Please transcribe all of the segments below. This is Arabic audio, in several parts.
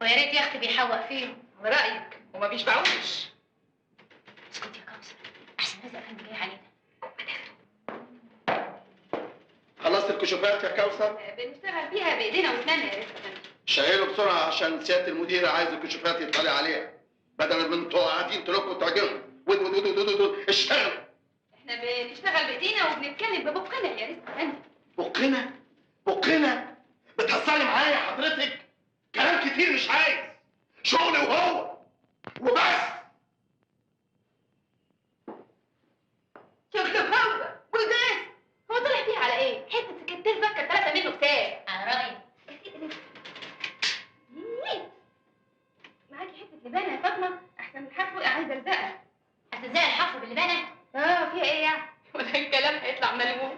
ويا ريت يا اختي بيحوق فيهم. على رايك وما بيشبعوش. اسكتي يا كوثر، احسن رزق افندي جاي علينا. خلصت الكشوفات يا كوثر؟ بنشتغل فيها بايدينا واسناننا يا ريت يا فندم. شغلوا بسرعه عشان سياده المدير عايز الكشوفات يطلع عليها، بدل ما انتوا قاعدين تلقوا تعجنوا. اشتغلوا. احنا بنشتغل بايدينا وبنتكلم ببقنا يا ريت يا فندم. بقنا؟ بقنا؟ بتهزري معايا حضرتك؟ كلام كتير مش عايز، شغل وهو وبس. شغل هو وبس. هو طلع فيها على ايه؟ حته سكرتير فكر 3 منه كتاب. على رايك. معاكي حته لبانه يا فاطمه احسن من الحفو عايزه الزقها. هتلزق الحفر باللبانه؟ فيها ايه يعني؟ ولا الكلام هيطلع ملموم.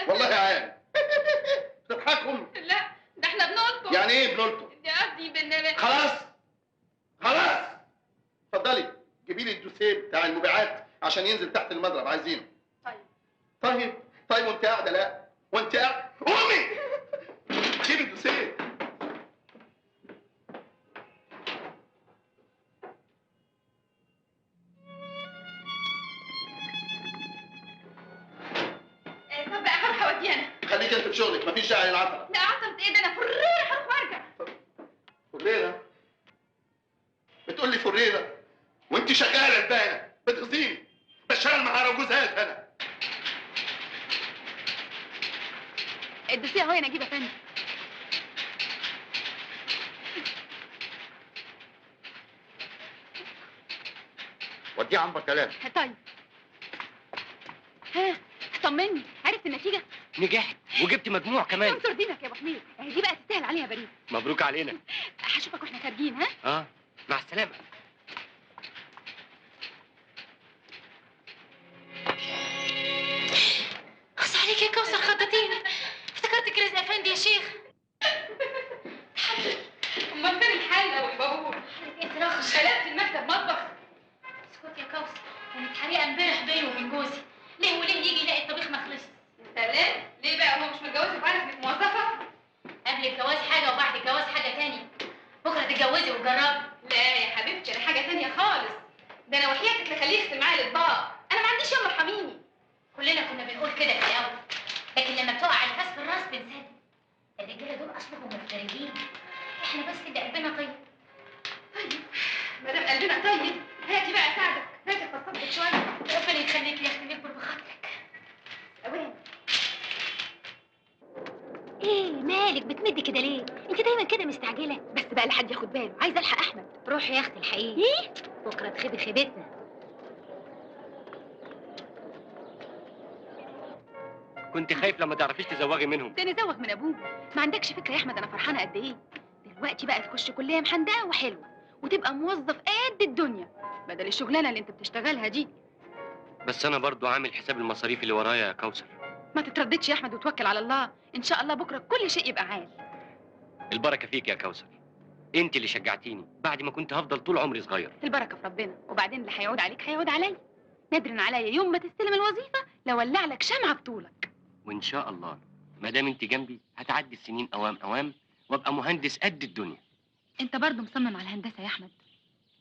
والله يا عيال تضحكهم. لا ده احنا بنلطم. يعني ايه بنلطم؟ دي قصدي خلاص خلاص، اتفضلي جيبي لي الدوسيه بتاع المبيعات عشان ينزل تحت المضرب، عايزينه. طيب وانت قاعده؟ لا وانت قاعده قومي جيبي الدوسيه. طب بقى هروح اوديه انا. خليك انت في شغلك، مفيش داعي للعطله. لا عطلت ايه ده؟ انا فريره هروح وارجع. فريره؟ بتقول لي فريره وانت شغاله البانه بتغزيني؟ بشتغل مع رجوزات انا. الدوسيه اهو يا نجيب افندي. وديه عم بكلام. طيب ها طمني، عرفت النتيجه؟ نجحت وجبت مجموع كمان. انصر دينك يا ابو حميد، اهي دي بقى تستاهل عليها بريد. مبروك علينا. هشوفك واحنا خارجين. ها مع السلامه. خص عليك يا كوثر، خضتيني. افتكرتك رزق افندي يا شيخ. امال فين الحله والبابور؟ انت رخص. قلبت المكتب مطبخ. اسكتي يا كوثر، كانت حريقه امبارح بيني وبين جوزي. ليه وليه يجي يلاقي الطبيخ ما خلصش؟ سلام. ليه بقى هو مش متجوز وعارف انك موظفه؟ قبل الجواز حاجه وبعد الجواز حاجه تانية. بكره تتجوزي وتجربي. لا يا حبيبتي انا حاجه تانية خالص. ده انا وحياتك نخليه يغسل معايا الاطباق. انا ما عنديش يوم ارحميني. كلنا كنا بنقول كده في الاول، لكن لما بتقع على الفاس في الراس بنصدق. الرجاله دول اصلهم مفترجين، احنا بس اللي قلبنا طيب. طيب ما دام قلبنا طيب هاتي بقى اساعدك، هاتي افصلك شويه. ربنا يخليك يا اختي ويكبر بخاطرك. اوين ايه مالك بتمدي كده ليه؟ انت دايما كده مستعجله. بس بقى لحد ياخد باله، عايزه الحق احمد. روحي يا اختي الحقيقه. ايه؟ بكره تخدي خيبتنا. كنت خايف لما تعرفيش تزوغي منهم. ده نزوغ من ابوه. ما عندكش فكره يا احمد انا فرحانه قد ايه. دلوقتي بقى تخش كليه محندقه وحلوه وتبقى موظف قد الدنيا بدل الشغلانه اللي انت بتشتغلها دي. بس انا برضو عامل حساب المصاريف اللي ورايا يا كوثر. ما تترددش يا احمد وتوكل على الله، ان شاء الله بكره كل شيء يبقى عال. البركه فيك يا كوثر، انت اللي شجعتيني بعد ما كنت هفضل طول عمري صغير. البركه في ربنا، وبعدين اللي هيعود عليك هيعود عليا. نادر عليا يوم ما تستلم الوظيفه لولع لك شمعه بطولك. وان شاء الله ما دام انت جنبي هتعدي السنين اوام وابقى مهندس قد الدنيا. انت برضه مصمم على الهندسه يا احمد؟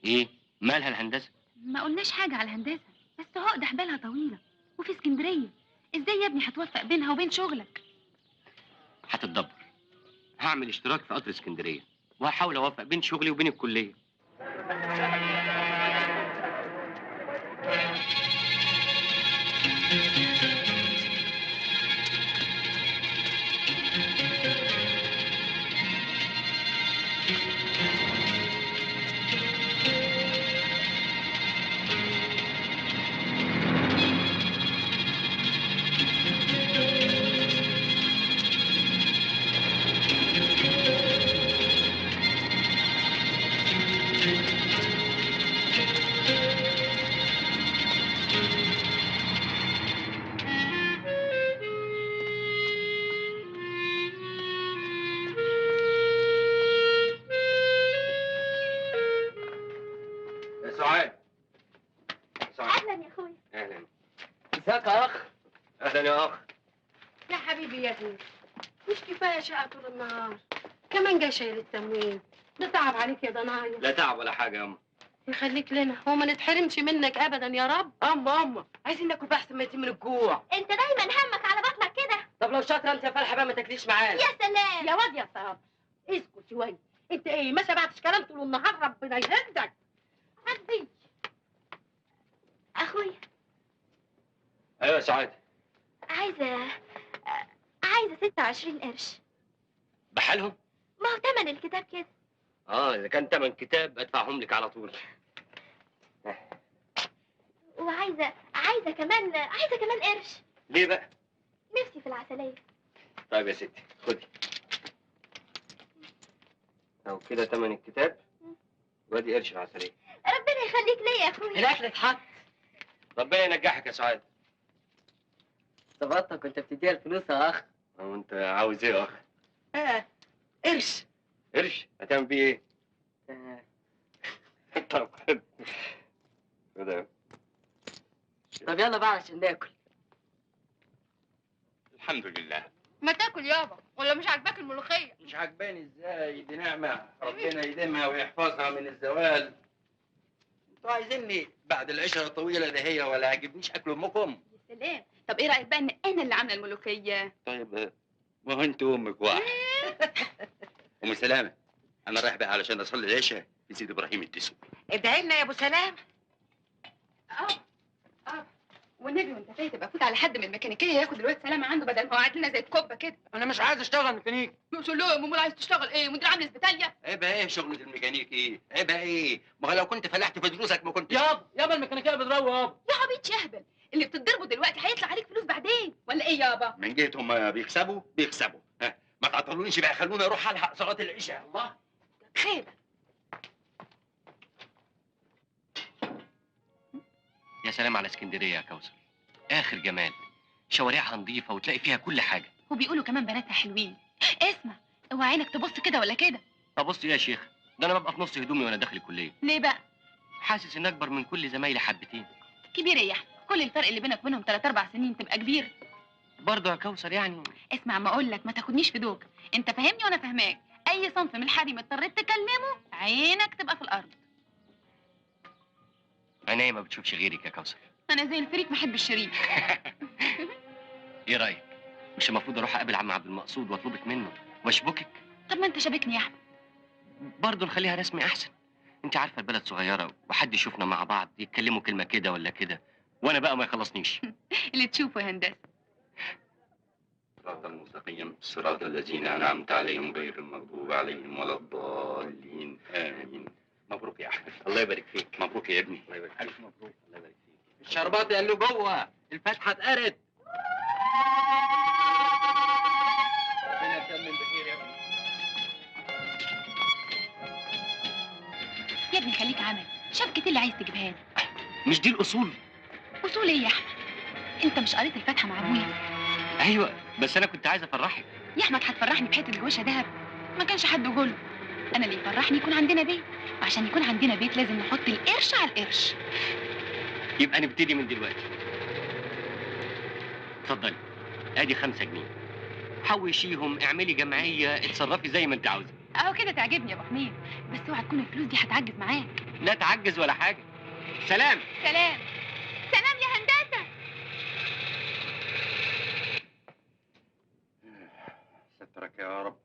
ايه مالها الهندسه؟ ما قلناش حاجه على الهندسه، بس عقده حبالها طويله وفي اسكندريه. ازاي يا ابني هتوفق بينها وبين شغلك؟ هتتدبر. هعمل اشتراك في قطر اسكندريه وهحاول اوفق بين شغلي وبين الكليه. ازيك يا اخ؟ اهلا يا اخ. يا حبيبي يا زين، مش كفايه شقه طول النهار، كمان جاي شايل التموين، ده تعب عليك يا ضنايا. لا تعب ولا حاجه يا اما. يخليك لنا، هو ما نتحرمش منك ابدا يا رب. اما عايزين ناكل بقى احسن ما يتم من الجوع. انت دايما همك على بطنك كده. طب لو شاطره انت يا فرحه بقى ما تاكليش معانا. يا سلام. يا واد يا صابر، اسكت شويه. انت ايه ما سمعتش كلام طول النهار؟ ربنا يهدك. عدي. اخويا ايوه يا سعاد. عايزه 26 قرش. بحالهم؟ ما هو تمن الكتاب كده. اذا كان تمن كتاب ادفعهم لك على طول. وعايزه كمان قرش. ليه بقى؟ نفسي في العسليه. طيب يا ستي خدي. او كده تمن الكتاب وادي قرش العسليه. ربنا يخليك ليا يا اخويا. الاكل اتحط. ربنا ينجحك يا سعاد. ظبطتك كنت بتديها الفلوس يا اخ. وانت عاوز ايه يا اخ؟ قرش. قرش؟ هتعمل بيه ايه؟ طب خد. خد. طب يلا بقى عشان ناكل. الحمد لله. ما تاكل يابا، ولا مش عاجباك الملوخيه؟ مش عجباني ازاي؟ دي نعمة ربنا يديمها ويحفظها من الزوال. انتوا عايزيني بعد العشرة الطويلة ده هي ولا عجبنيش اكل امكم؟ يا سلام، طب ايه رايك بقى ان انا اللي عامله الملوخيه؟ طيب ما هو انت امك واحد. ام سلامة، انا رايح بقى علشان اصلي العشاء في سيد ابراهيم الدسوقي. ادعي لنا يا ابو سلام. والنبي وانت جاي تبقى فوت على حد من الميكانيكيه ياخد الواد سلامه عنده، بدل ما هو قاعد لنا زي الكوبه كده. انا مش عايز اشتغل ميكانيك. يا سلام، امال عايز تشتغل ايه؟ مدير عامل اسبيتاليا؟ عيبها ايه شغلة الميكانيك ايه؟ عيبها ايه؟ ما هو لو كنت فلحت في دروسك ما كنتش. يابا الميكانيكيه بتروق يابا. يا عبيط يهبل، اللي بتضربه دلوقتي هيطلع عليك فلوس بعدين، ولا ايه يابا؟ من جهتهم بيكسبوا. ها ما تعطلونيش بقى، خلوني اروح الحق صلاة العشاء. الله خير. يا سلام على اسكندريه يا كوثر. اخر جمال. شوارعها نظيفه وتلاقي فيها كل حاجه. وبيقولوا كمان بناتها حلوين. اسمع، اوعى عينك تبص كده ولا كده. ابص ايه يا شيخ؟ ده انا ببقى في نص هدومي وانا داخل الكليه. ليه بقى؟ حاسس اني اكبر من كل زمايلي حبتين. كبير ايه يا احمد؟ كل الفرق اللي بينك وبينهم 3-4 سنين تبقى كبير. برضه يا كوثر يعني. اسمع ما اقول لك، ما تاخدنيش في دوك. انت فاهمني وانا فاهماك. اي صنف من الحريم اضطريت تكلمه عينك تبقى في الارض. عينيا ما بتشوفش غيرك يا كوثر. انا زي الفريق، ما احب الشريك. ايه رايك؟ مش المفروض اروح اقابل عم عبد المقصود واطلبك منه واشبكك؟ طب ما انت شابكني يا احمد. برضه نخليها رسمي احسن. انت عارفه البلد صغيره وحد يشوفنا مع بعض يتكلموا كلمه كده ولا كده، وانا بقى ما يخلصنيش. اللي تشوفه يا هندسه. صراط المستقيم صراط الذين انعمت عليهم غير المغضوب عليهم ولا الضالين امين. مبروك يا احمد. الله يبارك فيك. مبروك يا ابني. الله يبارك فيك. الف مبروك. الله يبارك فيك. الشربات اللي جوه الفتحه اتقرت. ربنا يتمم بخير يا ابني. يا ابني خليك عمل شبكه اللي عايز تجيبها لي. مش دي الاصول؟ اصول ايه يا احمد؟ انت مش قريت الفاتحه مع ابويا؟ ايوه بس انا كنت عايز افرحك. يا احمد هتفرحني بحته جوشه دهب؟ ما كانش حد يقوله. انا اللي يفرحني يكون عندنا بيت، وعشان يكون عندنا بيت لازم نحط القرش على القرش. يبقى نبتدي من دلوقتي. اتفضلي، ادي 5 جنيه. حوشيهم، اعملي جمعيه، اتصرفي زي ما انت عاوزه. اهو كده تعجبني يا ابو حميد، بس اوعى تكون الفلوس دي هتعجز معاك. لا تعجز ولا حاجه. سلام. سلام. سلام يا هندسه. سترك يا رب.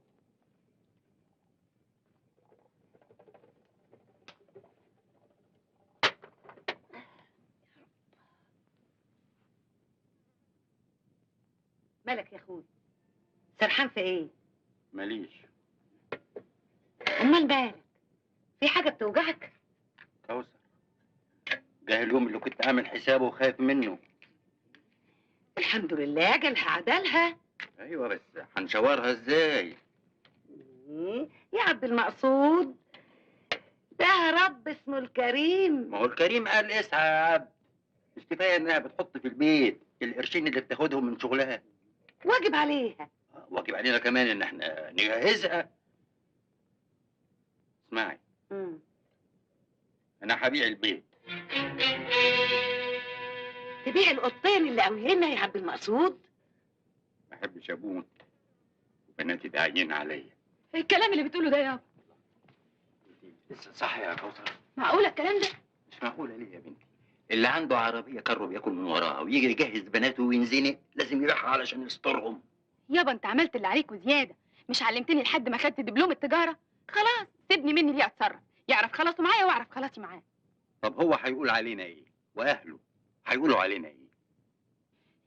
مالك يا اخوي؟ سرحان في ايه؟ ماليش. امال مالك؟ في حاجه بتوجعك؟ كوثر، جه اليوم اللي كنت عامل حسابه وخايف منه. الحمد لله جالها عدالها. ايوه بس هنشاورها ازاي؟ يا عبد المقصود، ده رب اسمه الكريم. ما هو الكريم قال اسعى يا عبد. مش كفايه انها بتحط في البيت القرشين اللي بتاخدهم من شغلها؟ واجب عليها. واجب علينا كمان ان احنا نجهزها. اسمعي، انا هبيع البيت. تبيع القطين اللي قوينا يا عبد المقصود؟ ما احبش ابوه. بناتي داعيين عليا. ايه الكلام اللي بتقوله ده يابا؟ لسه صح يا كوثر؟ معقوله الكلام ده؟ مش معقولة ليه يا بنتي؟ اللي عنده عربية كره بياكل من وراها ويجي يجهز بناته وينزنق لازم يبيعها علشان يسترهم. يابا انت عملت اللي عليك وزياده، مش علمتني لحد ما خدت دبلوم التجاره؟ خلاص سيبني مني ليه اتصرف، يعرف خلاصه معايا واعرف خلاصي معاه. طب هو هيقول علينا ايه؟ واهله هيقولوا علينا ايه؟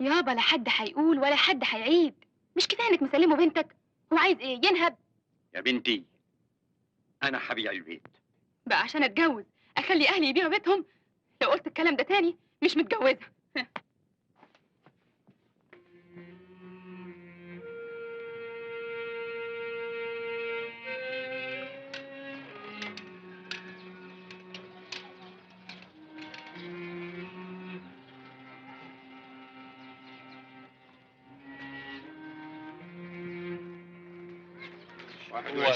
يابا لا حد هيقول ولا حد هيعيد، مش كفايه انك مسلمه بنتك؟ هو عايز ايه، ينهب؟ يا بنتي انا هبيع البيت. بقى عشان اتجوز اخلي اهلي يبيعوا بيتهم؟ لو قلت الكلام ده تاني مش متجوزه. هو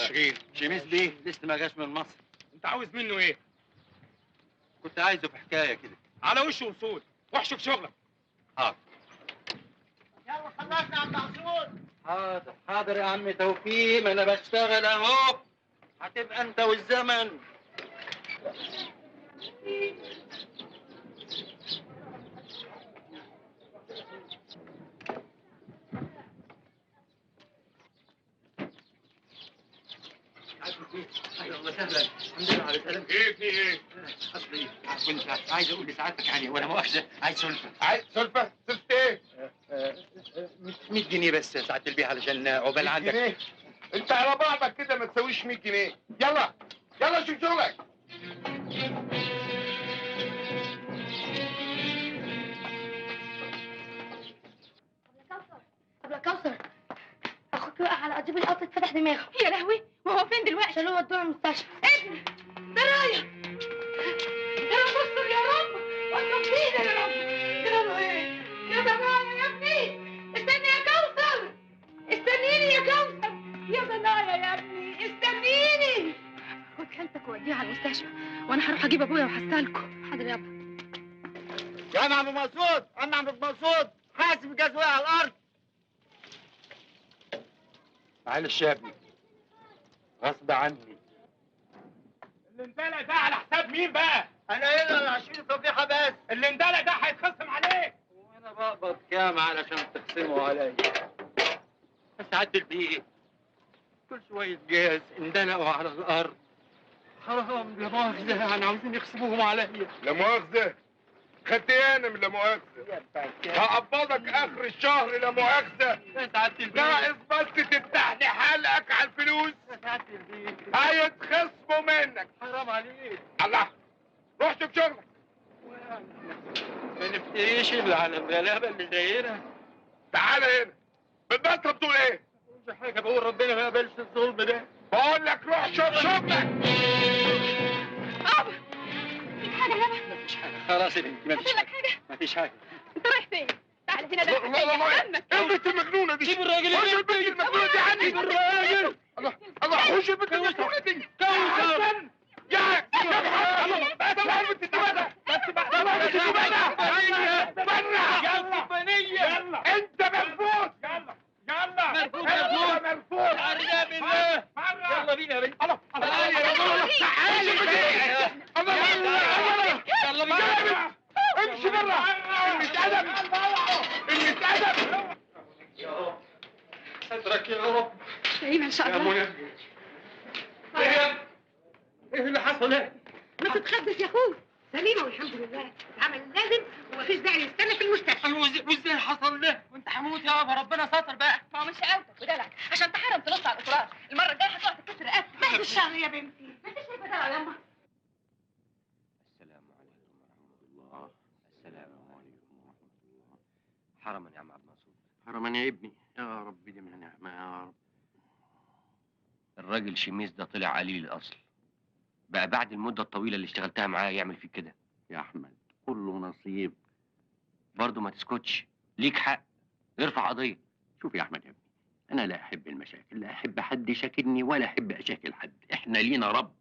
شميس بيه لسه ما جاش من مصر. انت عاوز منه ايه؟ كنت عايزه في حكايه كده. على وش وصول، روح شوف شغلك. حاضر. يلا خلصنا يا عم معصوم. حاضر حاضر يا عم توفيق، ما انا بشتغل اهو. هتبقى انت والزمن. اهلا وسهلا، الحمد لله على سلامتك. ايه في ايه؟ اصلي كنت عايز اقول لسعادتك يعني ولا مؤاخذه عايز سلفه. عايز سلفه؟ سلفه ايه؟ 100 جنيه بس يا سعاده البيه علشان عقبال 100 عندك. جنيه؟ انت على بعضك كده ما تسويش 100 جنيه. يلا يلا شوف شغلك. طب يا كوثر، اخوك وقع على قضيب القطر اتفتح دماغه. يا لهوي، وهو فين دلوقتي؟ شالوه ودوه المستشفى. ابني درايه، يا رب استر يا رب، وصفينا يا رب. جراله ايه؟ يا درايه يا ابني، استني يا كوثر، استنيني يا كوثر، يا درايه يا ابني استنيني. خد خالتك ووديها على المستشفى وانا هروح اجيب ابويا وحصلكم. حاضر يابا. يا عم مسعود، عم مسعود، حاسب الجاز وقع على الارض. معلش يا ابني، غصب عني. اللي اندلق ده على حساب مين بقى؟ انا هنا ال 20 صفيحه بس. اللي اندلق ده هيتخصم عليك. وانا بقبض كام علشان تخصموا عليا؟ بس عدل بيه، كل شويه جاز اندلقوا على الارض. حرام لا مؤاخذه، يعني عاوزين يخصموهم عليا. لا مؤاخذه؟ خدت ايه انا من لا مؤاخذه؟ هقبضك اخر الشهر لا مؤاخذه. يا سعاده البيه، ناقص بس تفتح لي حلقك على الفلوس. يا سعاده البيه، هيتخصموا منك. حرام عليك. الله، روح شوف شغلك. ما نفتريش الا على الغلابه اللي زينا. تعالى هنا. بالبسطه بتقول ايه؟ مش حاجه، بقول ربنا ما يقبلش الظلم ده. بقول لك روح شوف شغلك. بابا في حاجه يابا؟ مفيش حاجه، خلاص يا بنتي مفيش هقول لك حاجه. حاجه، مفيش حاجه. انت رايح فين؟ تعال هنا، ده لا لا لا، ايه البنت المجنونه دي؟ سيب الراجل، خش البنت المجنونه دي عني. سيب الراجل. الله الله، خش البنت المجنونه دي. كوثر. يا الله بقى طلع البنت دي بره. بس بقى طلع البنت دي بره. بره. يلا بنيه. يلا انت مرفوض. يلا يلا مرفوض، انت مرفوض. أرجع بالله. يلا بينا يا بنتي. الله تعالي يا الله، تعالي الله الله، يلا بينا. امشي بره. قلة ادب، قلة ادب. يا رب سترك يا رب. سليمه ان شاء يا الله. منى، ايه اللي حصل؟ ما تتخدش يا اخوي، سليمه والحمد لله. اتعمل اللازم ومفيش داعي نستنى في المستشفى. وازاي حصل ده؟ وانت حموت يا بابا، ربنا ستر بقى. ما هو من شقاوتك ودلعك عشان تحرم تنص على الافراد، المره الجايه هتقع تكسر رقبتك. بعد الشهر يا بنتي. ما انت شايفه ده يا يما؟ السلام عليكم ورحمة الله. السلام عليكم ورحمة الله. حرما يا عم عبد المنصور. حرما يا ابني، يا رب دي من نعمه يا رب. الراجل شميس ده طلع قليل الأصل. بقى بعد المدة الطويلة اللي اشتغلتها معاه يعمل فيك كده. يا احمد كله نصيب. برضه ما تسكتش، ليك حق، ارفع قضية. شوف يا احمد يا ابني، انا لا احب المشاكل، لا احب حد يشاكلني ولا احب اشاكل حد. احنا لينا رب.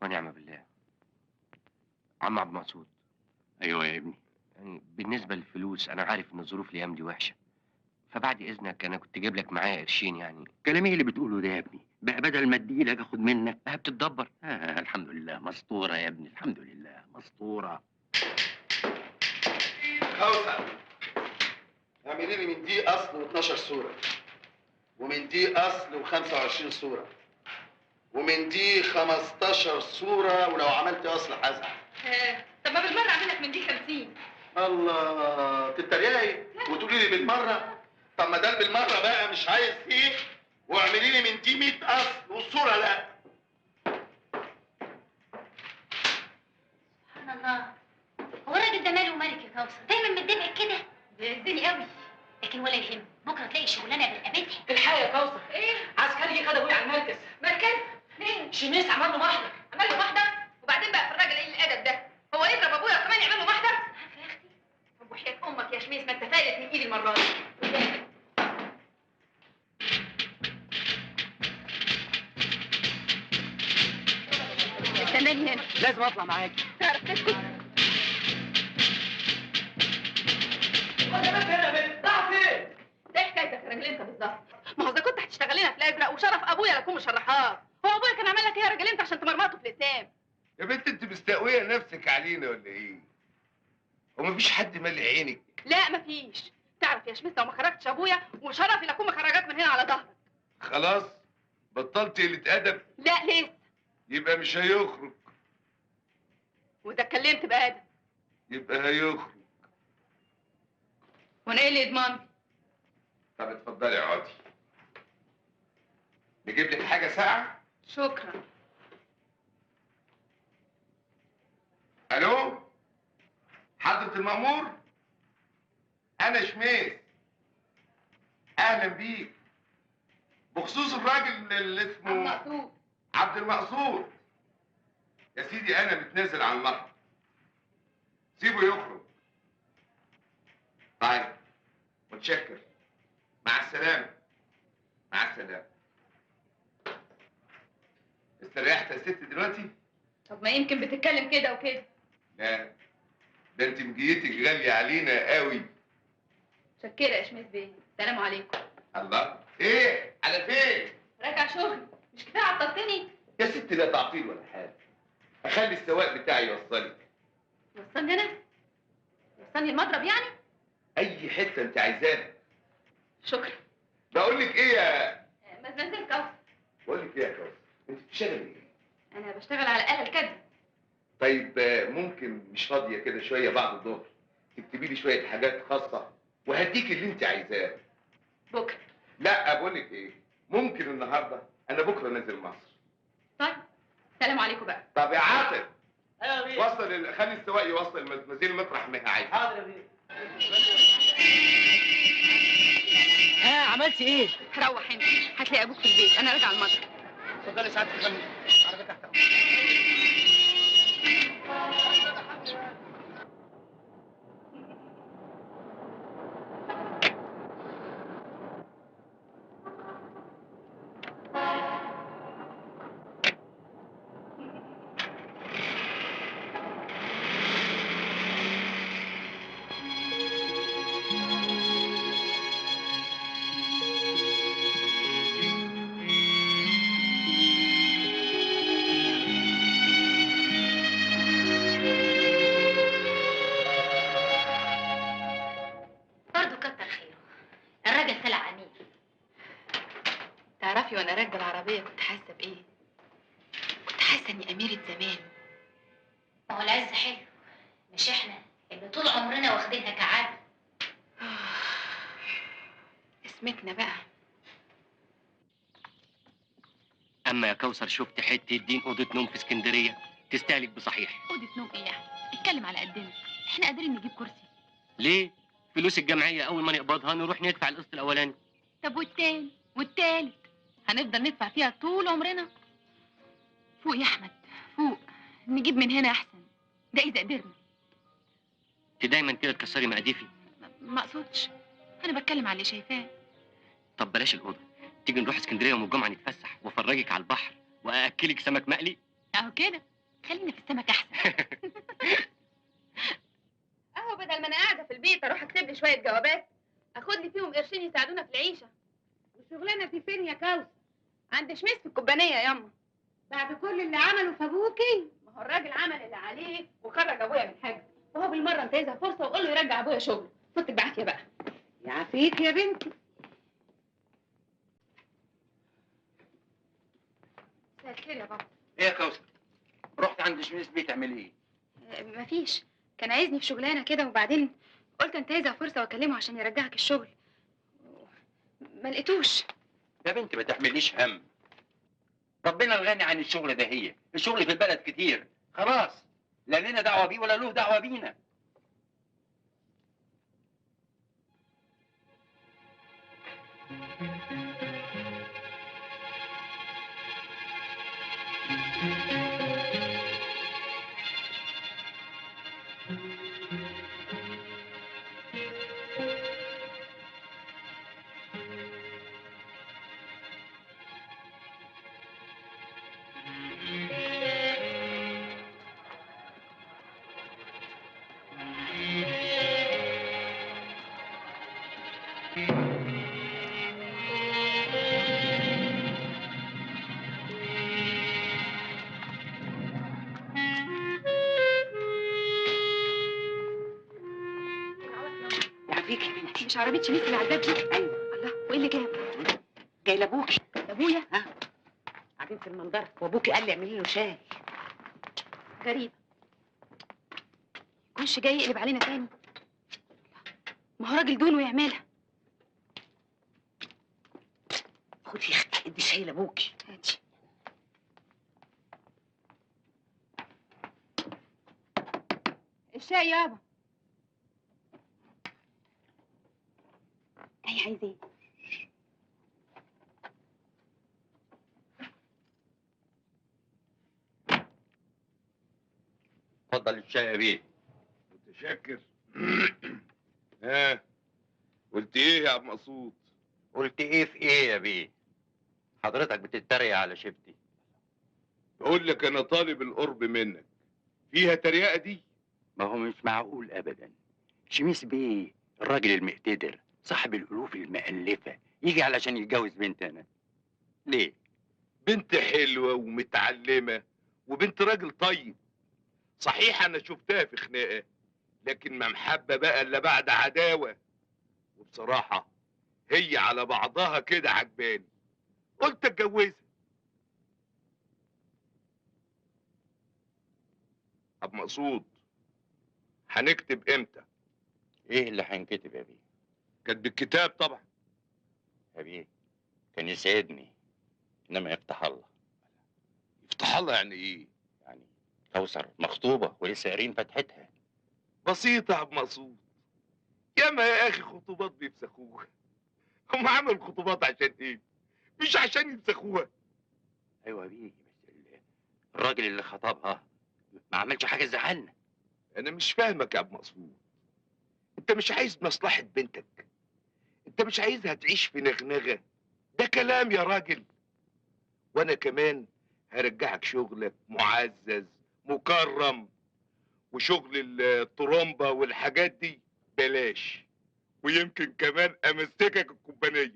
ونعم بالله. عم عبد المقصود، ايوه يا ابني. يعني بالنسبة للفلوس أنا عارف إن الظروف الأيام دي وحشة، فبعد اذنك انا كنت جايب لك معايا قرشين يعني. كلام ايه اللي بتقوله ده يا ابني؟ بقى بدل ما اديلك اخد منك. ما هي بتتدبر. الحمد لله مسطوره يا ابني، الحمد لله مسطوره. كوثر، اعملي لي من دي اصل و12 صوره، ومن دي اصل و25 صوره، ومن دي 15 صوره، ولو عملت اصل هزعل. طب ما بالمره اعمل لك من دي 50. الله، تتريقي وتقولي لي بالمره؟ طب ما ده بالمره بقى مش عايز ايه، واعملي لي من دي 100 اصل والصوره لا. سبحان الله، هو الراجل ده ماله ومالك يا كوثر؟ دايما متضايق كده، بيهزني قوي. لكن ولا يهم، بكره تلاقي شغلانه بالقابتها. الحقيقه يا كوثر، ايه؟ عسكري جه خد ابويا على المركز. مركز؟ ليه؟ شميس عمل له محضر. عمل له محضر؟ وبعدين بقى في الراجل ايه الادب ده؟ هو يضرب ابويا وكمان يعمل له محضر؟ عارفه يا اختي؟ طب وحياة امك يا شميس ما انت فايت من ايدي المره دي. استناني هنا. لازم اطلع معاكي. تعرف تسكت؟ خد يا بنت هنا يا بنت، راح فين؟ ايه حكايتك يا راجل انت بالظبط؟ ما هو اذا كنت هتشتغل لنا في الازرق وشرف ابويا لا اكون مشرحاك، هو ابويا كان عمل لك ايه يا راجل انت عشان تمرمطه في لسان؟ يا بنت انت مستقويه نفسك علينا ولا ايه؟ ومفيش حد مالي عينك. لا مفيش. تعرف يا شميس لو ما خرجتش ابويا وشرفي لا اكون مخرجاك من هنا على ظهرك. خلاص بطلت قله ادب؟ لا لسه. يبقى مش هيخرج. واذا اتكلمت بادب يبقى هيخرج. وانا ايه اللي يضمن؟ طب اتفضلي اقعدي. نجيب لك حاجه ساقعه؟ شكرا. الو، حضرة المأمور؟ أنا شميس. أهلا بيك. بخصوص الراجل اللي اسمه المقصود. عبد المقصود. يا سيدي أنا متنازل عن المهر. سيبه يخرج. طيب، متشكر. مع السلامة. مع السلامة. استريحت يا ست دلوقتي؟ طب ما يمكن بتتكلم كده وكده. لا، ده انت مجيتك غالية علينا قوي. متشكرة يا شميس بيه، سلام عليكم. الله، ايه؟ على فين؟ راجع شغل، مش كفاية عطلتني؟ يا ست لا تعطيل ولا حاجة. أخلي السواق بتاعي يوصلك. وصلني أنا؟ وصلني المضرب يعني؟ أي حتة أنت عايزاها. شكرا. بقول لك إيه يا ما تنزلك أوي. بقول لك إيه يا كوثر؟ أنت بتشتغلي إيه؟ أنا بشتغل على آلة الكذب. طيب ممكن مش فاضية كده شوية بعد الظهر تكتبي لي شوية حاجات خاصة وهديك اللي أنت عايزاه. بكرة. لا بقول لك إيه؟ ممكن النهاردة، أنا بكرة نازل مصر. طيب، سلام عليكم بقى. طب يا عاطف، ايوه يا بيه. خلي السواق يوصل المزيل مطرح ما هي عايزة. حاضر يا بيه. عملتي ايه؟ روح انت، هتلاقي ابوك في البيت، انا راجعه المضرب. اتفضلي سعادة الفندم، عربية تحت امرك. برضه كتر خيره، الراجل طلع امين. تعرفي وانا راكبه العربيه كنت حاسه بايه؟ كنت حاسه اني اميره زمان. ما هو العز حلو، مش احنا اللي طول عمرنا واخدينها كعادة. اسمتنا بقى. اما يا كوثر شفت حته دين اوضه نوم في اسكندريه تستهلك بصحيح. اوضه نوم ايه يعني؟ اتكلم على قدنا، احنا قادرين نجيب كرسي. ليه؟ فلوس الجمعيه اول ما نقبضها نروح ندفع القسط الاولاني. طب والتاني والتالت هنفضل ندفع فيها طول عمرنا؟ فوق يا احمد، فوق، نجيب من هنا احسن، ده اذا قدرنا. انت دايما كده تكسري مقاديفي. ما اقصدش، انا بتكلم على اللي شايفاه. طب بلاش الاوضه، تيجي نروح اسكندريه يوم الجمعه نتفسح وافرجك على البحر واكلك سمك مقلي. اهو كده، خلينا في السمك احسن. اهو بدل ما انا قاعده في البيت اروح اكتب لي شويه جوابات، اخد لي فيهم قرشين يساعدونا في العيشه. والشغلانه دي فين يا كوثر؟ عند شميس في الكوبانيه ياما. بعد كل اللي عمله في ابوكي؟ ما هو الراجل عمل اللي عليه وخرج ابويا من الحجر، وهو بالمره انتهزها فرصه وقول له يرجع ابويا شغله. فوتك بعافيه بقى. يعافيك يا بنتي. مساء الخير يا بابا. ايه يا كوثر؟ رحت عند شميس بيه تعملي ايه؟ مفيش، كان عايزني في شغلانه كده وبعدين قلت انتهزها فرصه واكلمه عشان يرجعك الشغل. ما لقيتوش. يا بنت ما تحمليش هم. ربنا الغني عن الشغل ده، هي الشغل في البلد كتير خلاص، لا لنا دعوه بيه ولا له دعوه بينا. يعافيك يا بنتي. مش عربيه شميس اللي على الباب دي؟ ايوه. الله، وايه اللي جاب؟ جاي لابوكي. ابويا؟ قاعدين في المنظره وابوكي قال لي اعملي له شاي. غريب، يكونش جاي يقلب علينا تاني. ما هو راجل دون ويعملها. خدي يا اختي ادي شاي لابوكي. هاتي. الشاي يابا. اي عايز ايه؟ اتفضل الشاي يا بيه. متشكر. ها قلت ايه يا عبد مقصود؟ قلت ايه في ايه يا بيه؟ حضرتك بتتريق على شفتي. بقول لك انا طالب القرب منك، فيها تريقه دي؟ ما هو مش معقول ابدا. شميس بيه الراجل المقتدر صاحب الالوف المألفه يجي علشان يتجوز بنت انا؟ ليه؟ بنت حلوه ومتعلمه وبنت راجل طيب. صحيح انا شفتها في خناقه، لكن ما محبه بقى الا بعد عداوه. وبصراحه هي على بعضها كده عجباني، قلت اتجوزها. عبد مقصود، هنكتب امتى؟ ايه اللي هينكتب يا بيه؟ كاتب الكتاب طبعا. يا بيه كان يسعدني، انما يفتح الله. يفتح الله يعني ايه؟ يعني كوثر مخطوبه ولسه قارين فتحتها. بسيطه يا عبد مقصود، ياما يا اخي خطوبات بيفسخوها. هم عملوا خطوبات عشان ايه؟ مش عشان يفسخوها. ايوه يا بيه، بس الراجل اللي خطبها ما عملش حاجه تزعلنا. انا مش فاهمك يا عبد مقصود. انت مش عايز مصلحه بنتك؟ انت مش عايزها تعيش في نغنغه؟ ده كلام يا راجل. وانا كمان هرجعك شغلك معزز مكرم، وشغل الطرمبه والحاجات دي بلاش، ويمكن كمان امسكك الكومبانيه. يا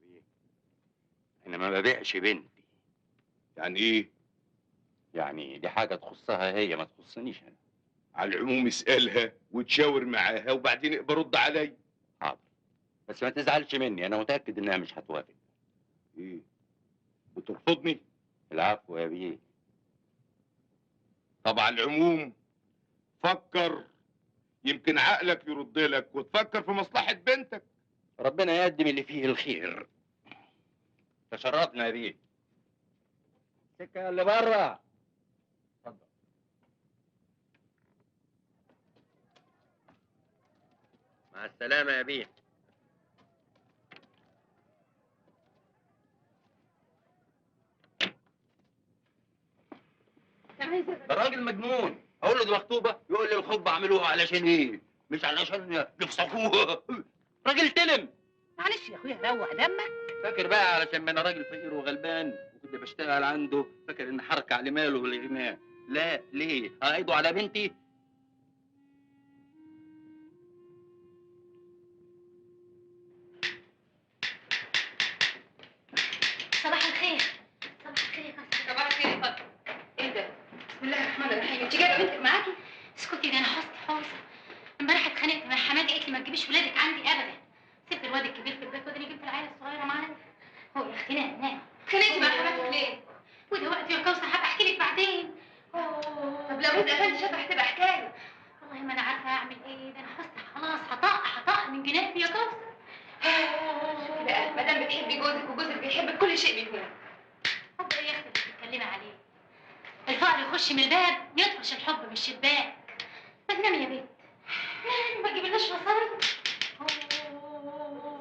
بيه انا ما ببيعش بنتي. يعني ايه؟ يعني دي حاجه تخصها هي، ما تخصنيش انا. على العموم اسالها وتشاور معاها وبعدين ابقى رد عليا. حاضر، بس ما تزعلش مني، انا متاكد انها مش هتوافق. ايه؟ بترفضني؟ العفو يا بيه. طب على العموم فكر، يمكن عقلك يرد لك وتفكر في مصلحة بنتك. ربنا يقدم اللي فيه الخير. تشرفنا يا بيه. السكه اللي بره. اتفضل. مع السلامه يا بيه. ده راجل مجنون، اقول له دي مخطوبه يقول لي الخطبه عملوها علشان ايه؟ مش علشان يفسخوها. راجل تلم. معلش يا اخويا روق دمك. فاكر بقى علشان ما انا راجل فقير وغلبان وكنت بشتغل عنده، فاكر ان حركه على ماله والاغناء؟ لا، ليه؟ هعيدوا على بنتي؟ خناق نام. اتخانقتي مع حماتك ليه؟ وده وقت يا كوثر، هبقى احكي لك بعدين. طب لو رزق افندي شافها هتبقى حكايه. والله ما انا عارفه اعمل ايه، ده انا حاسه خلاص هطق من جنابي يا كوثر. شوفي بقى، ما دام بتحبي جوزك وجوزك بيحبك كل شيء بيهون. حب ايه يا اختي اللي بتتكلمي عليه؟ الفقر يخش من الباب يطفش الحب من الشباك. ما تنامي يا بنت، نامي، ما تجيبلناش مصاري.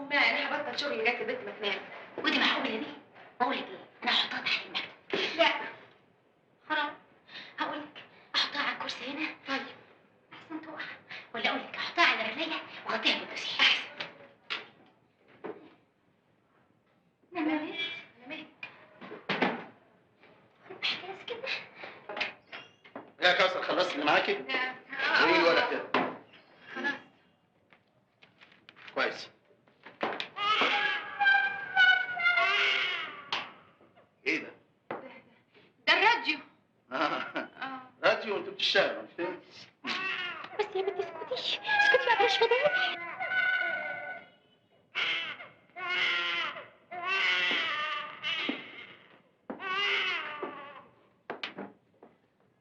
ما انا هبطل شغل لغايه البنت ما تنام. ودي معقوله دي؟ بقول لك ايه، انا هحطها تحت المكتب. لا حرام. هقول لك احطها على الكرسي هنا. طيب احسن تقع. ولا اقول لك احطها على رجليا واغطيها بالدوسيه احسن. نامت نامت. احساس كده. يا كوثر خلصت اللي معاكي؟ ايه الورق كده؟ خلاص. كويس. ايه ده؟ ده الراديو. راديو وانت بتشتغل مش كده؟ بس يا بنتي اسكتي بقى مش فضول.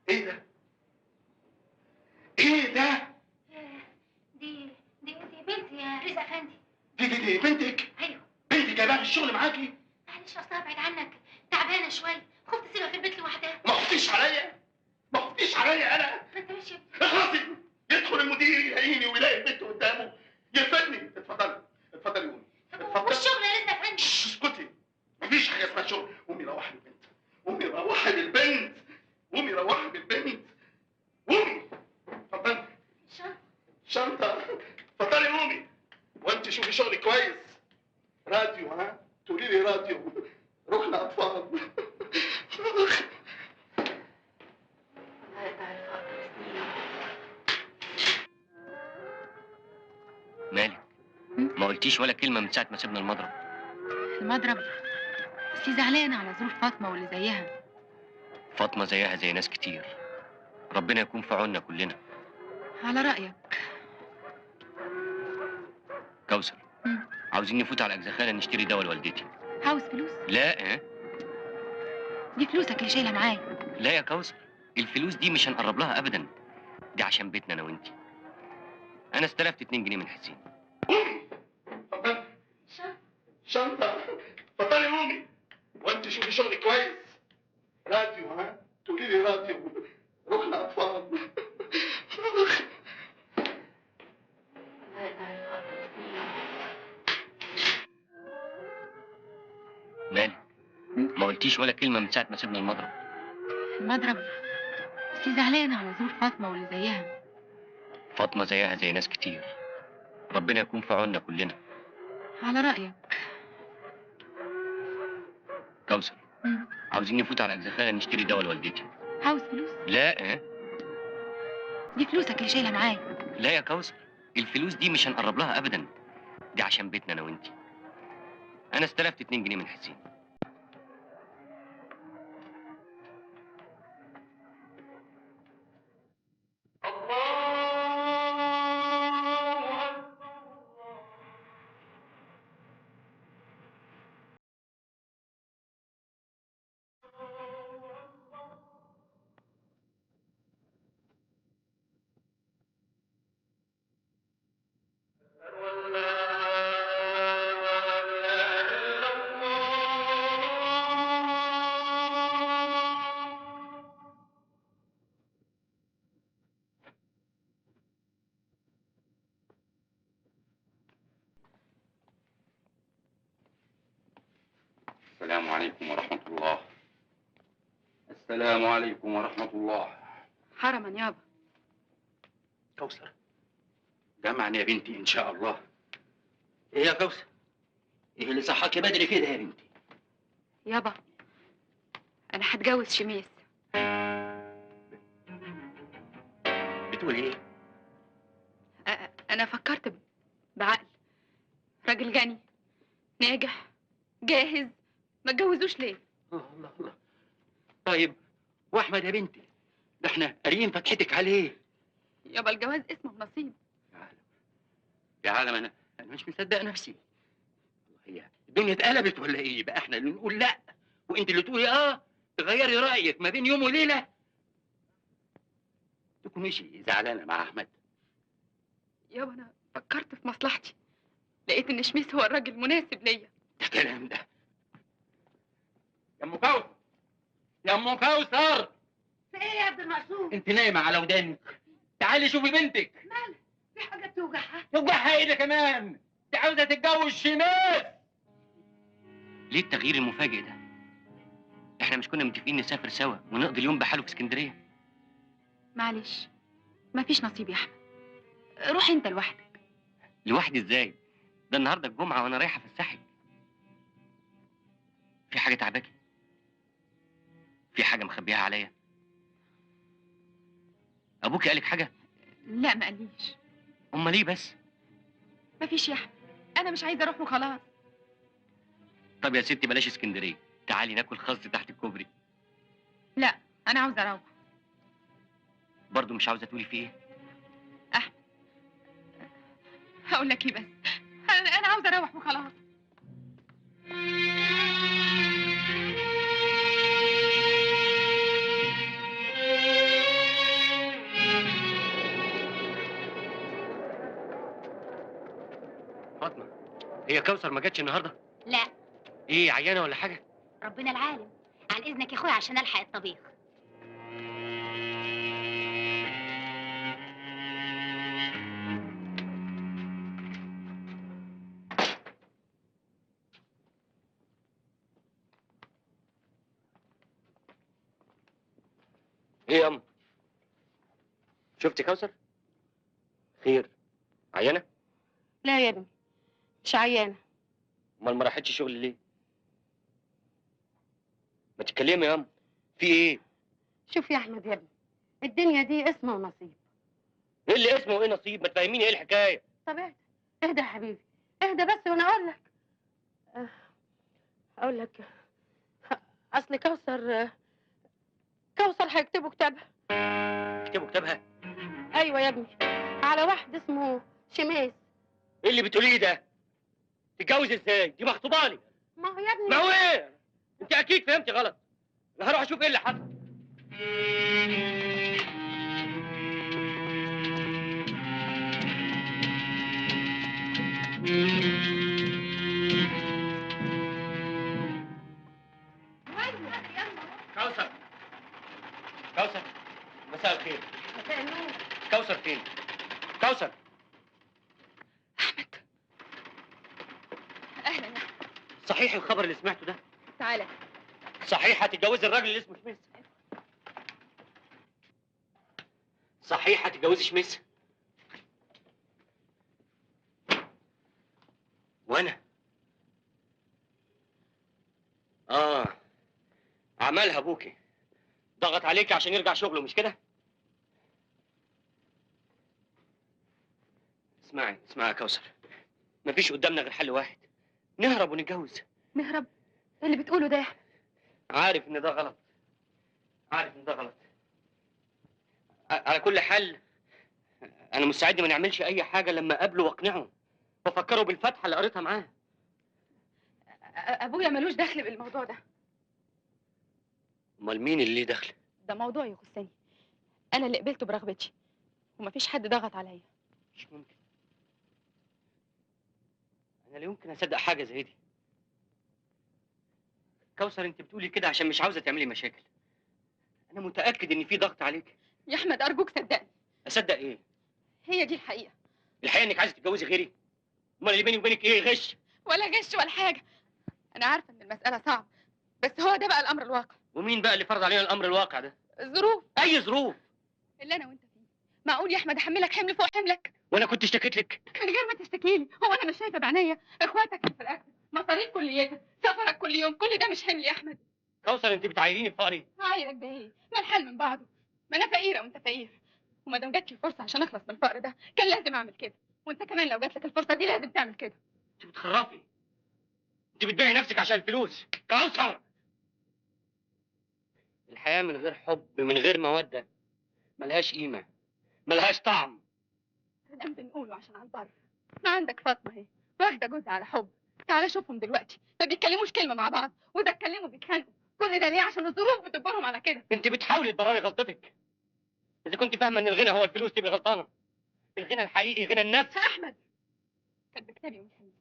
ايه ده؟ ايه ده؟ دي بنتي يا رزق افندي. دي بنتك؟ ايوه. بنتك جايباها في الشغل معاكي؟ معلش اصلها بعيد عنك، تعبانه شويه، خفت اسيبها في البيت لوحدها. ما خفتيش عليا؟ ما خفتيش عليا انا؟ ما انت ماشي. اخلصي. يدخل المدير يلاقيني ويلاقي البنت قدامه يرفدني. اتفضلي اتفضلي قومي. اتفضلي. والشغل يا رزق افندي. اسكتي. مفيش حاجه اسمها شغل. قومي روحي بالبنت. قومي روحي بالبنت. قومي روحي بالبنت. قومي. اتفضلي. شنطه. اتفضلي قومي. وانت شوفي شغلي كويس. راديو ها؟ تقولي لي راديو. ركن اطفال. مالك؟ ما قلتيش ولا كلمة من ساعة ما سيبنا المضرب. المضرب؟ بس زعلانة على ظروف فاطمة واللي زيها. فاطمة زيها زي ناس كتير، ربنا يكون في عوننا كلنا. على رأيك. كوثر، عاوزين نفوت على أجزخانة نشتري دواء لوالدتي. عاوز فلوس؟ لا دي فلوسك اللي شايلها معايا. لا يا كوثر، الفلوس دي مش هنقرب لها أبدا، دي عشان بيتنا أنا وأنتي. أنا استلفت 2 جنيه من حسين. اتفضلي. شنطه. اتفضلي قومي. وانت شوفي شغلي كويس. راديو ها؟ تقولي لي راديو. ركن اطفال. مالك؟ ما قلتيش ولا كلمة من ساعة ما سيبنا المضرب. المضرب؟ بس زعلانة على ظروف فاطمة واللي زيها. فاطمة زيها زي ناس كتير، ربنا يكون في عوننا كلنا. على رأيك. كوثر، عاوزين نفوت على أجزخانة نشتري دواء لوالدتي. عاوز فلوس؟ لا دي فلوسك اللي شايلها معايا. لا يا كوثر، الفلوس دي مش هنقرب لها أبدا، دي عشان بيتنا أنا وأنتي. أنا استلفت 2 جنيه من حسين. السلام عليكم ورحمة الله. السلام عليكم ورحمة الله. حرما يابا. كوثر، جمعا يا بنتي إن شاء الله. إيه يا كوثر؟ إيه اللي صحاكي بدري كده يا بنتي؟ يابا أنا هتجوز شميس. بتقول إيه؟ أنا فكرت بعقل. راجل غني ناجح جاهز، ما اتجوزوش ليه؟ الله الله. طيب وأحمد يا بنتي، ده إحنا قاريين فتحتك عليه. يابا الجواز اسمه نصيب. يا عالم أنا مش مصدق نفسي. هي الدنيا اتقلبت ولا ايه؟ بقى احنا اللي نقول لا وانت اللي تقولي اه، تغيري رايك ما بين يوم وليله. تكونيش زعلانه مع احمد. يابا انا فكرت في مصلحتي، لقيت ان شميس هو الراجل المناسب ليا. ده كلام ده. يا ام كوثر، يا ام كوثر، في ايه يا عبد المقصود؟ انت نايمه على ودانك. تعالي شوفي بنتك. مالك؟ في حاجه بتوجعها؟ توجعها ايه ده كمان؟ انت عاوزه تتجوز شماس. ليه التغيير المفاجئ ده؟ احنا مش كنا متفقين نسافر سوا ونقضي اليوم بحاله في اسكندريه؟ معلش، مفيش نصيب يا احمد، روح انت لوحدك. لوحدي ازاي؟ ده النهارده الجمعه وانا رايحه افسحك. في حاجه تعباكي؟ في حاجه مخبيها عليا؟ ابوكي قالك حاجه؟ لا ما قاليش. امال ليه بس؟ مفيش يا احمد، انا مش عايزه اروح وخلاص. طب يا ستي بلاش اسكندريه، تعالي ناكل خس تحت الكوبري. لا انا عاوزه اروح. برضه مش عاوزه تقولي في ايه؟ هقول لك ايه بس، انا عاوزه اروح وخلاص. فاطمه، هي كوثر ما جاتش النهارده؟ لا، ايه عيانه ولا حاجه؟ ربنا العالم. عن اذنك يا اخويا عشان الحق الطبيخ. ايه يا ام؟ شفتي كوثر؟ خير؟ عيانه؟ لا يا ابني، مش عيانه. امال ما راحتش شغل ليه؟ ما تتكلمي يا ام، في ايه؟ شوف يا احمد يا ابني، الدنيا دي اسمه ونصيب. ايه اللي اسمه وايه نصيب؟ ما تفهميني ايه الحكايه؟ طب اهدى، اهدى يا حبيبي، اهدى بس وانا اقول لك. اقول لك، اصل كوثر هيكتبوا كتابها. اكتبوا كتابها؟ ايوه يا ابني، على واحد اسمه شماس. ايه اللي بتقوليه ده؟ تتجوز ازاي؟ دي مخطوبه لي. ما هو يا ابني، ما هو ايه؟ انت اكيد فهمتي غلط. انا هروح اشوف ايه اللي حصل. كوثر، كوثر، مساء الخير. مساء النور. كوثر فين؟ كوثر. اهلا يا احمد. صحيح الخبر اللي سمعته ده؟ تعالى. صحيح هتتجوزي الراجل اللي اسمه شميس؟ صحيح هتتجوزي شميس؟ وانا عملها ابوكي، ضغط عليكي عشان يرجع شغله مش كده؟ اسمعي يا كوثر، مفيش قدامنا غير حل واحد، نهرب ونتجوز. نهرب؟ إيه اللي بتقوله ده يا احمد؟ عارف ان ده غلط، عارف ان ده غلط. على كل حال انا مستعد ما نعملش اي حاجه لما اقابله واقنعه وافكره بالفتحه اللي قريتها معاه. ابويا ملوش دخل بالموضوع ده. امال مين اللي ليه دخل؟ ده موضوع يخصني، انا اللي قبلته برغبتي ومفيش حد ضغط عليا. مش ممكن، انا لا يمكن اصدق حاجه زي دي. كوثر انت بتقولي كده عشان مش عاوزه تعملي مشاكل، انا متاكد ان في ضغط عليك. يا احمد ارجوك صدقني. اصدق ايه؟ هي دي الحقيقه. الحقيقه انك عايزه تتجوزي غيري؟ امال اللي بيني وبينك ايه؟ غش؟ ولا غش ولا حاجه، انا عارفه ان المساله صعبه بس هو ده بقى الامر الواقع. ومين بقى اللي فرض علينا الامر الواقع ده؟ الظروف. اي ظروف؟ اللي انا وانت فيه. معقول يا احمد احملك حمل فوق حملك؟ وانا كنت اشتكيت لك؟ من غير ما تشتكي لي، هو انا مش شايفه بعينيا اخواتك في الاكل، مصاريف كليتك، سفرك كل يوم، كل ده مش حمل يا احمد. كوثر انت بتعايريني بفقري. عايرك ده ايه؟ ما الحال من بعضه، ما انا فقيره وانت فقير، وما دام جات لي فرصه عشان اخلص من الفقر ده كان لازم اعمل كده، وانت كمان لو جات لك الفرصه دي لازم تعمل كده. انت بتخرفي، انت بتبيعي نفسك عشان الفلوس. كوثر، الحياه من غير حب، من غير موده، ملهاش قيمه، ملهاش طعم. كلام بنقوله عشان على البر. ما عندك فاطمه اهي واخده جوزها على حب، تعالى شوفهم دلوقتي، ما بيتكلموش كلمه مع بعض، واذا اتكلموا بيتخانقوا. كل ده ليه؟ عشان الظروف بتجبرهم على كده. انت بتحاولي تبرري غلطتك. اذا كنت فاهمه ان الغنى هو الفلوس تبقي غلطانه. الغنى الحقيقي غنى النفس. احمد كان بكتابي ومحمد.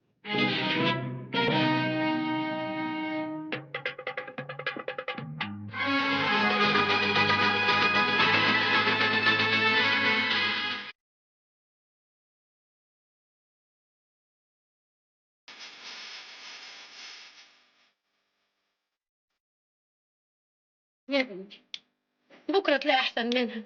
يا بنتي بكره تلاقي احسن منها.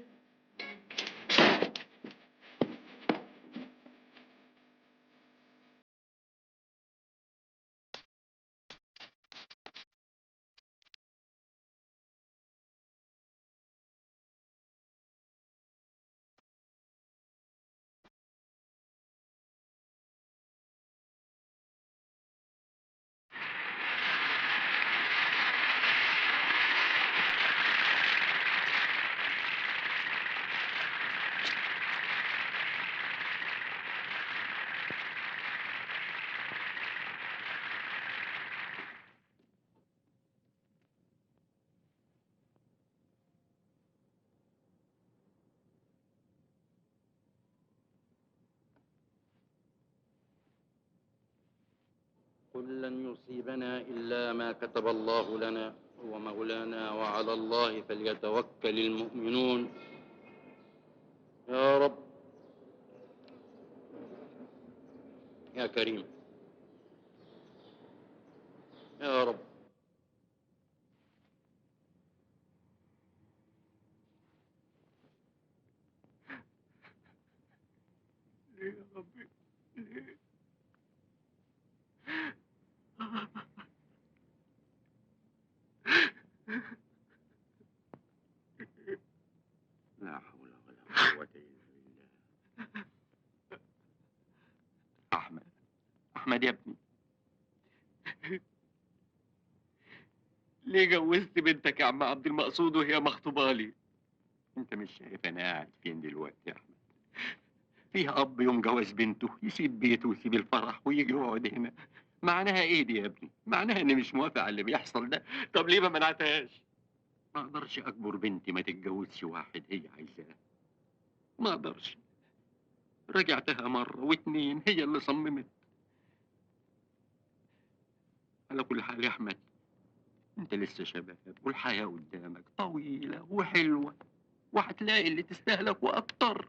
قل لن يصيبنا إلا ما كتب الله لنا هو مولانا وعلى الله فليتوكل المؤمنون. يا رب يا كريم يا رب. ليه يا ربي ليه؟ لا حول ولا قوة إلا بالله. أحمد يا ابني، ليه جوزت بنتك يا عم عبد المقصود وهي مخطوبة لي؟ أنت مش شايف أنا قاعد فين دلوقتي يا أحمد؟ فيها أب يوم جواز بنته يسيب بيته ويسيب الفرح ويجي يقعد هنا. معناها إيه دي يا ابني؟ معناها إني مش موافق على اللي بيحصل ده. طب ليه ما منعتهاش؟ ما أقدرش أجبر بنتي ما تتجوزش واحد هي عايزاه. ما أقدرش. رجعتها مرة واتنين هي اللي صممت. على كل حال يا أحمد، أنت لسه شباب والحياة قدامك طويلة وحلوة، وهتلاقي اللي تستاهلك وأكتر.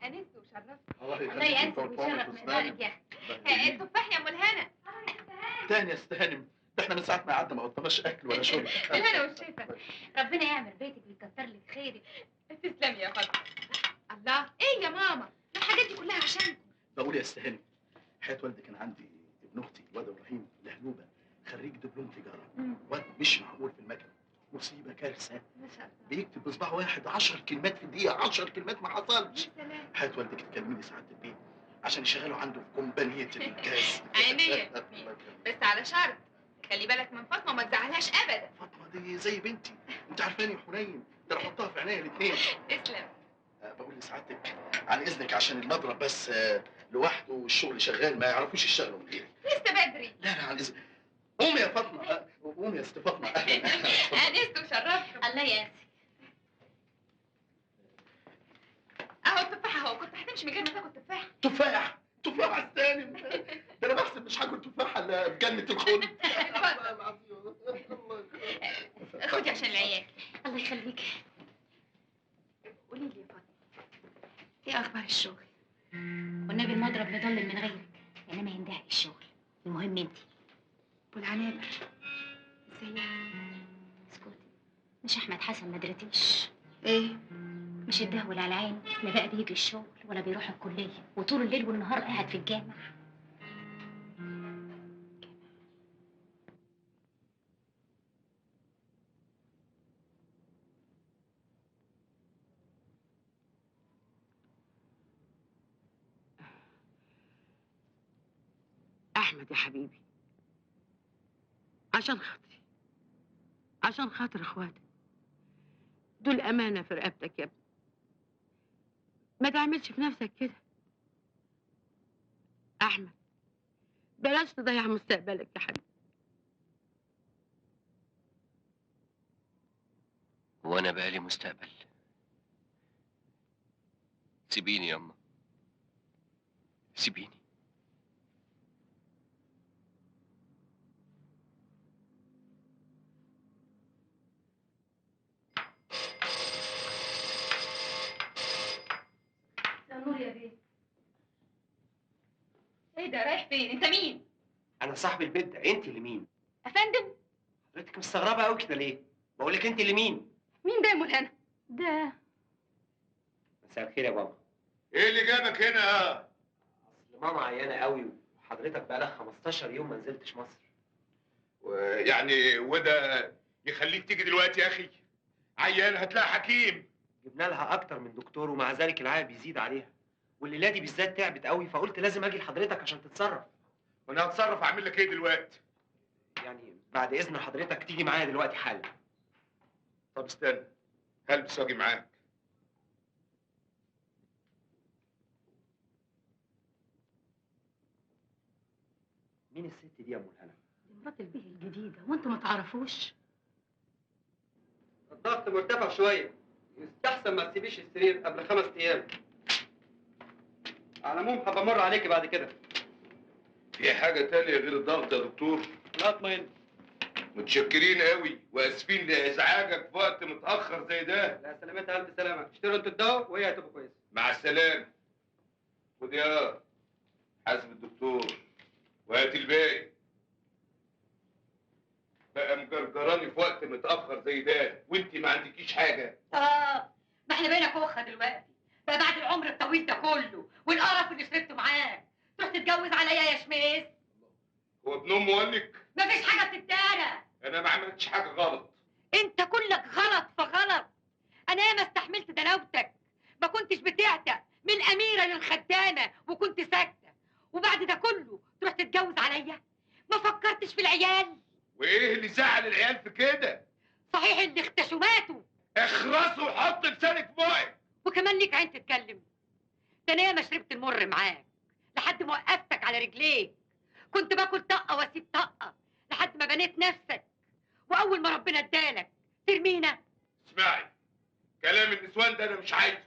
انست وشرفت. الله الله يأنسك ويشرف مقدارك يا اخي. التفاح يا ام الهنا. تاني يا استهانم، ده احنا من ساعة ما قعدنا ما قلناش أكل ولا شرب. بالهنا والشفا. ربنا يعمل بيتك ويكتر لك خيرك. تسلمي يا فاطمه. الله ايه يا ماما؟ الحاجات دي كلها عشانكم. بقول يا استهانم، حياة والدي كان عندي ابن أختي الواد إبراهيم لهلوبة، خريج دبلوم تجارة، واد مش معقول في المكنة، مصيبة كارثة. ما شاء الله. بيكتب بصباع واحد 10 كلمات في الدقيقة، 10 كلمات ما حصلش. يا سلام. حياة والدك تكلميني ساعات البيت عشان يشغلوا عنده في كومبانية الجاز. عينيا بس على شرط خلي بالك من فاطمه وما تزعلهاش ابدا. فاطمة دي زي بنتي، انت عارفاني حنين، ده انا احطها في عينيا الاثنين. تسلم. بقول لسعادتك عن اذنك عشان المضرب بس لوحده والشغل شغال، ما يعرفوش يشتغلوا من غيري. لسه بدري. لا لا عن اذنك. قومي يا فاطمة، قومي يا ست فاطمة. اهلا اهلا. انست وشرفت. الله يأنسك. اهو التفاح اهو، كنت هتمشي من غير ما تاكل تفاح. تفاح تفاح الثاني، ده انا بحسب مش هاكل تفاح الا في جنة الخلد. اتفضل. خد خدي عشان العيال. الله يخليك. قولي لي يا فاطمه، ايه اخبار الشغل؟ والنبي المضرب مضلم من غيرك، انما يندهي الشغل. المهم انت. والعنابر ازيك؟ اسكتي، مش احمد حسن ما درتيش؟ ايه؟ مش الدهول على عينه، لا بقى بيجي الشغل ولا بيروح الكليه، وطول الليل والنهار قاعد في الجامع. احمد يا حبيبي، عشان خاطري، عشان خاطر اخواتك، دول امانه في رقبتك يا ابني. ما تعملش في نفسك كده. احمد، بلاش تضيع مستقبلك يا حبيبي. وانا بقى لي مستقبل؟ سيبيني ياما، سيبيني. نور يا بيه. ايه ده رايح فين؟ انت مين؟ انا صاحب البيت ده، انت اللي مين؟ افندم؟ حضرتك مستغربه قوي كده ليه؟ بقول لك انت اللي مين؟ مين ده يا مولانا؟ ده مساء الخير يا بابا. ايه اللي جابك هنا؟ اصل ماما عيانه قوي وحضرتك بقالك 15 يوم ما نزلتش مصر. يعني وده يخليك تيجي دلوقتي يا اخي؟ عيان هتلاقي حكيم. جبنا لها اكتر من دكتور ومع ذلك العيا بيزيد عليها، والليله دي بالذات تعبت قوي، فقلت لازم اجي لحضرتك عشان تتصرف. وانا هتصرف اعمل لك ايه دلوقتي؟ يعني بعد اذن حضرتك تيجي معايا دلوقتي حالا. طب استنى، هلبس واجي معاك. مين الست دي يا ام الهنا؟ دي مرات البيه الجديده وانتوا ما تعرفوش. الضغط مرتفع شويه، يستحسن ما تسيبيش السرير قبل 5 ايام. على العموم هبقى امر عليكي بعد كده. في حاجه تانية غير الضغط يا دكتور؟ لا اطمئن. متشكرين قوي واسفين لازعاجك في وقت متاخر زي ده. لا سلامتها، الف سلامه. اشتروا انتوا الدواء وهي هتبقى كويسه. مع السلامه. خد يا حاسب الدكتور وهات الباقي. بقى مجرجراني في وقت متاخر زي ده وانت ما عندكيش حاجه. ما احنا بقينا كوخه دلوقتي، بقى بعد العمر الطويل ده كله والقرف اللي شربته معاك تروح تتجوز عليا يا شميس؟ هو ابن امه قال لك؟ مفيش حاجه بتتدارى. انا ما عملتش حاجه غلط. انت كلك غلط فغلط. انا ياما استحملت دلاوتك، ما كنتش بتعتق من الاميره للخدامه وكنت ساكته، وبعد ده كله تروح تتجوز عليا؟ ما فكرتش في العيال؟ وايه اللي زعل العيال في كده؟ صحيح اللي اختشوا ماتوا. اخرسوا وحط لسانك في بوقك. وكمان ليك عين تتكلم. ده انا ياما شربت المر معاك لحد ما وقفتك على رجليك. كنت باكل طقه واسيب طقه لحد ما بنيت نفسك، واول ما ربنا ادالك ترمينا. اسمعي، كلام النسوان ده انا مش عايزه.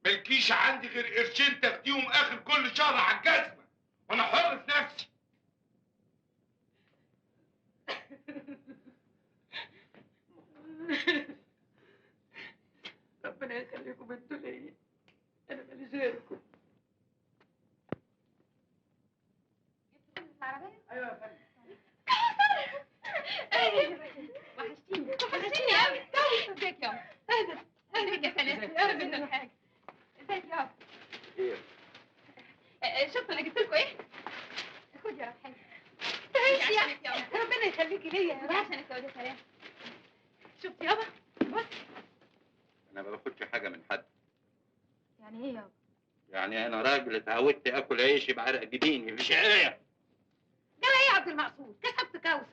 مالكيش عندي غير قرشين تاخديهم اخر كل شهر على الجزمه، وانا حر في نفسي. ربنا يخليكم انتوا ليا، انا ماليش غيركم. ايوه يا فندم. وحشتيني وحشتيني قوي. ازيك يابا؟ اهلا ازيك يا سلام؟ اهلا منك حاجه. ازيك يابا؟ ايه؟ شفتوا انا جبت لكم ايه؟ خد يا رحمة. تعيشي يا ربنا يخليكي ليا يا دي رب. عشان السعودية سلام. شفت يابا؟ بص. انا ما باخدش حاجه من حد. يعني ايه يابا؟ يعني انا راجل اتعودت اكل عيشي بعرق جبيني، مش ايه؟ جرى ايه يا عبد المقصود؟ كسبت كوثر.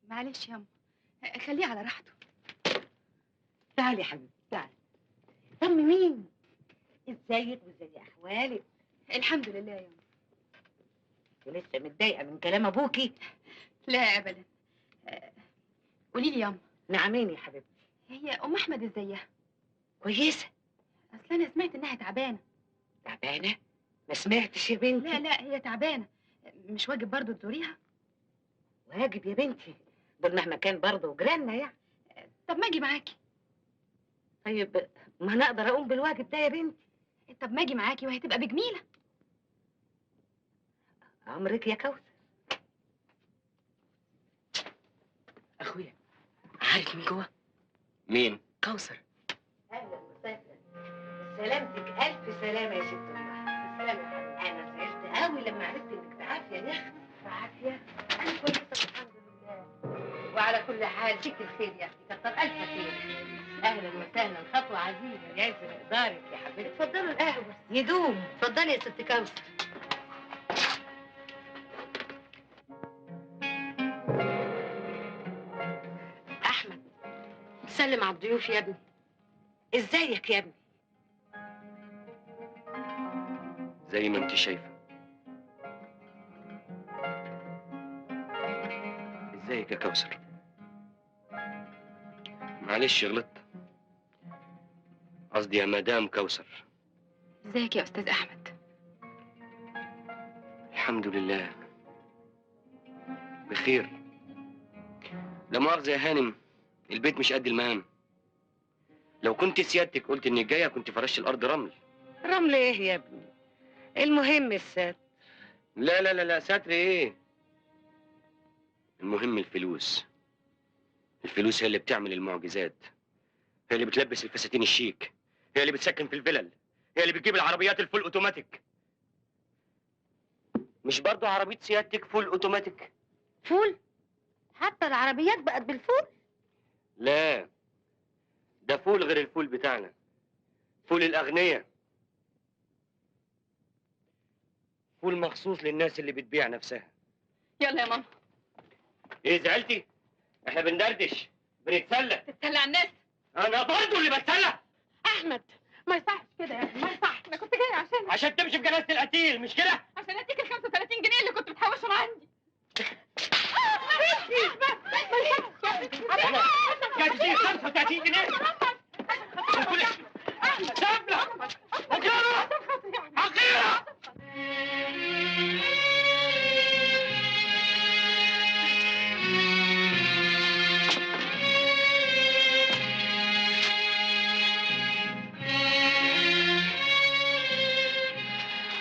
معلش ياما، خليه على راحته. تعالي يا حبيبتي تعالي. طمنيني، ازيك وازاي احوالك؟ الحمد لله ياما. ولسه متضايقه من كلام ابوكي؟ لا ابدا. قولي لي ياما، نعمين يا حبيبتي. هي ام احمد ازيها؟ كويسه. اصل انا سمعت انها تعبانه. تعبانه؟ ما سمعتش يا بنتي. لا هي تعبانه. مش واجب برضو تزوريها؟ واجب يا بنتي، دول مهما كان برضه جيراننا يعني. طب ما اجي معاكي. طيب ما انا اقدر اقوم بالواجب ده يا بنتي. طب ما اجي معاكي وهتبقى بجميله. عمرك يا كوثر. اخويا عارف مين جوه؟ مين؟ كوثر. اهلا وسهلا. سلامتك الف سلامه يا ست الله. تسلمي يا حبيبتي. انا زعلت قوي لما عرفت انك بعافيه يا اختي. بعافيه؟ انا كويسه الحمد لله. وعلى كل حال فيك الخير يا اختي، كتر الف خير. اهلا وسهلا، خطوه عزيزه يعز مقدارك يا حبيبتي. اتفضلوا القهوه يدوم. اتفضلي يا ست كوثر. احمد سلم على الضيوف يا ابني. ازيك يا ابني؟ زي ما انت شايفه. ازيك يا كوثر؟ معلش غلطت، قصدي يا مدام كوثر. ازيك يا استاذ احمد؟ الحمد لله بخير. لا مؤاخذة يا هانم، البيت مش قد المقام. لو كنت سيادتك قلت انك جايه كنت فرشت الارض رمل. رمل ايه يا ابني؟ المهم الستر. لا لا لا لا، ستر ايه؟ المهم الفلوس. الفلوس هي اللي بتعمل المعجزات، هي اللي بتلبس الفساتين الشيك، هي اللي بتسكن في الفلل، هي اللي بتجيب العربيات الفول اوتوماتيك. مش برضو عربية سيادتك فول اوتوماتيك؟ فول؟ حتى العربيات بقت بالفول؟ لا، ده فول غير الفول بتاعنا، فول الأغنياء، فول مخصوص للناس اللي بتبيع نفسها. يلا يا ماما. ايه زعلتي؟ احنا بندردش بنتسلى. تتسلى على الناس؟ انا برضو اللي بتسلى. احمد ما يصحش كده يا ابني، ما يصحش. انا كنت جايه عشان تمشي في جنازة القتيل مش كده؟ عشان اديك ال 35 جنيه اللي كنت بتحوشهم عندي. يا تديني 35 جنيه؟ كل سابلة حقيرة حقيرة.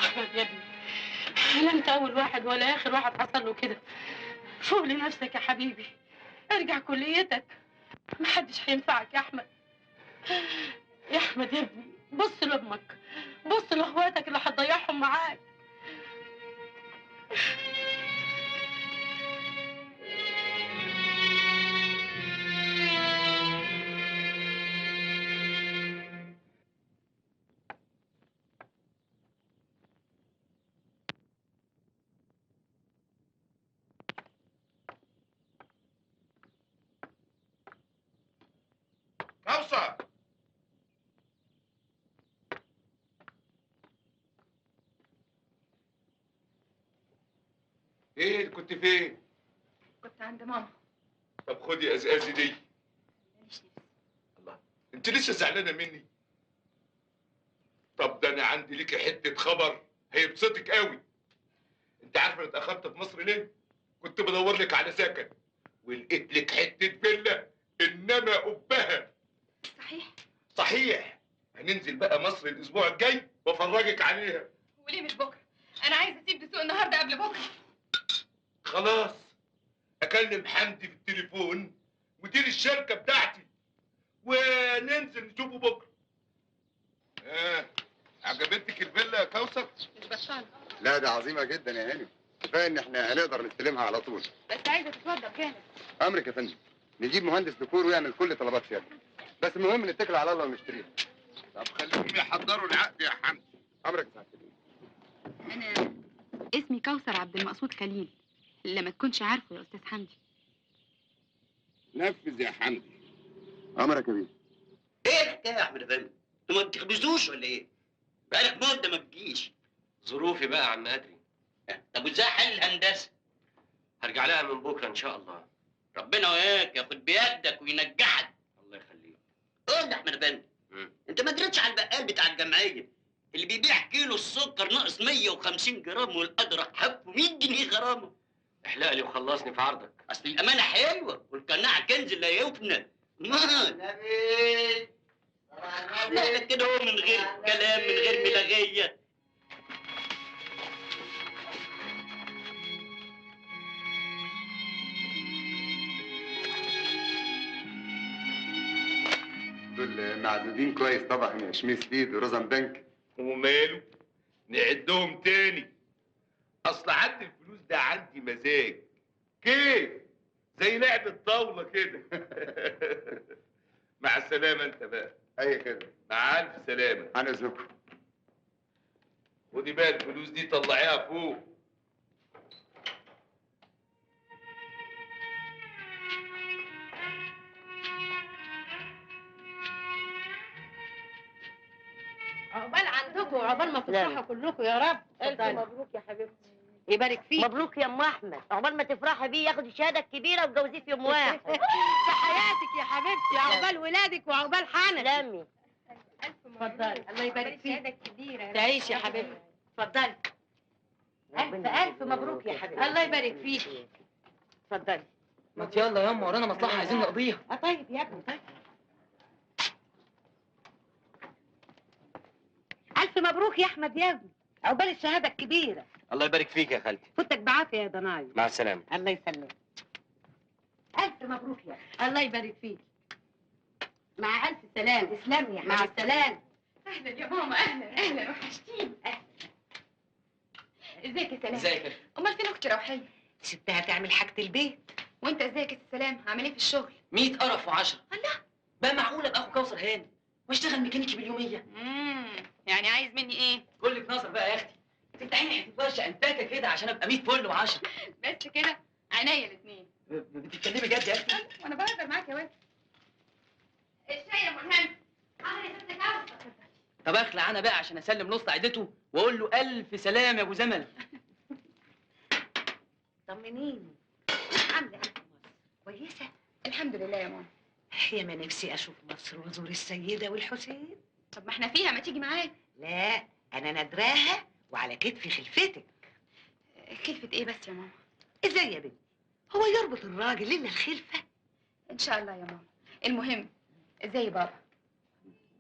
احمد يا ابني، لا انت اول واحد ولا اخر واحد حصل له كده. فوق لنفسك يا حبيبي، ارجع كليتك، محدش هينفعك يا احمد. يا احمد يا ابني، بص لامك، بص لاخواتك اللي هتضيعهم معاك. كوثر، ايه كنت فين؟ كنت عند ماما. طب خدي ازازي دي. ماليش نفس. الله، انت لسه زعلانه مني؟ طب ده انا عندي ليكي حته خبر هيبسطك قوي. انت عارفه انا اتاخرت في مصر ليه؟ كنت بدور لك على سكن ولقيت لك حته فيلا انما قبها. صحيح؟ صحيح. هننزل بقى مصر الاسبوع الجاي وافرجك عليها. وليه مش بكره؟ انا عايزه اسيب دسوق النهارده قبل بكره. خلاص، اكلم حمدي في التليفون مدير الشركه بتاعتي وننزل نشوفه بكره. عجبتك الفيلا يا كوثر؟ مش بطال. لا ده عظيمه جدا يا هانم، كفايه ان احنا هنقدر نستلمها على طول. بس عايزه تتوضب جامد. امرك يا فندم، نجيب مهندس ديكور ويعمل كل طلبات سيادتك، بس المهم نتكل على الله ونشتريها. طب خليهم يحضروا العقد يا حمدي. امرك يا سعاده البيه. انا اسمي كوثر عبد المقصود خليل، اللي ما تكونش عارفه يا استاذ حمدي. نفذ يا حمدي. امرك يا بيه. ايه الحكايه يا احمد افندي؟ انتوا ما بتخبزوش ولا ايه؟ بقالك مده ما بتجيش. ظروفي بقى يا عم ادري. طب وازاي حل الهندسه؟ هرجع لها من بكره ان شاء الله. ربنا وياك ياخد بيدك وينجحك. الله يخليك. قول لي يا احمد افندي، انت ما جريتش على البقال بتاع الجمعيه اللي بيبيع كيلو السكر ناقص 150 جرام والادرك حبه 100 جنيه غرامه؟ احلق لي وخلصني في عرضك. اصل الامانه حلوه والقناعه كنز لا يفنى. نبيل لا كده هو من غير كلام، من غير ملغيه. دول معدودين كويس طبعا يا شميس بيد ورزم بنك. وماله؟ نعدهم تاني. اصل عد الفلوس ده عندي مزاج. كيف؟ زي لعبة طاولة كده. مع السلامة انت بقى. اي خدمة. مع الف سلامة. عن اذنكم. خدي بقى الفلوس دي طلعيها فوق. عقبال عندكم وعقبال ما تفرحوا كلكم يا رب. الف مبروك يا حبيبتي. يبارك فيك. مبروك يا ام احمد، عقبال ما تفرحي بيه ياخد الشهاده الكبيره وتجوزيه في يوم واحد. في حياتك يا حبيبتي، عقبال ولادك وعقبال حنك. سلامي. اتفضلي. الله يبارك فيك. الشهاده الكبيره. تعيشي يا حبيبتي. اتفضلي. الف مبروك يا حبيبتي. الله يبارك فيك. اتفضلي. ما يلا يا ورانا مصلحه عايزين نقضيها. طيب يا ابني طيب. الف مبروك يا احمد يا ابني، عقبال الشهاده الكبيره. الله يبارك فيك يا خالتي. فوتك بعافيه يا ضناي. مع السلامة. الله يسلمك. الف مبروك يا ابني. الله يبارك فيك. مع الف سلامه. تسلمي يا حبيبتي. مع السلامة. اهلا يا ماما، اهلا وحشتيني. ازيك يا سلام؟ ازيك يا امال فين اختي روحيه؟ ستها تعمل حاجه البيت. وانت ازيك يا سلام؟ عامل ايه في الشغل؟ 100 قرف و10. الله. بقى معقول ابقى اخو كوثر هاني واشتغل ميكانيكي باليوميه؟ يعني عايز مني ايه؟ كلك نظر بقى يا اختي. تفتحي حته ورشه انتاكه كده عشان ابقى 100 فل و10. بس كده؟ عينيا الاثنين. بتتكلمي جد يا اختي؟ وانا بهزر معاك يا واد. الشاي يا ملهم. يا ست كوثر. طب اخلع انا بقى عشان اسلم نص عدته واقول له الف سلام يا ابو زمل. طمنيني، عامله ايه في مصر؟ كويسه؟ الحمد لله يا ماما. يا ما نفسي اشوف مصر وازور السيده والحسين. طب ما احنا فيها، ما تيجي معايا؟ لا انا ندراها وعلى كتفي خلفتك. خلفة ايه بس يا ماما؟ ازاي يا بنتي؟ هو يربط الراجل الا الخلفه؟ ان شاء الله يا ماما. المهم ازاي بابا؟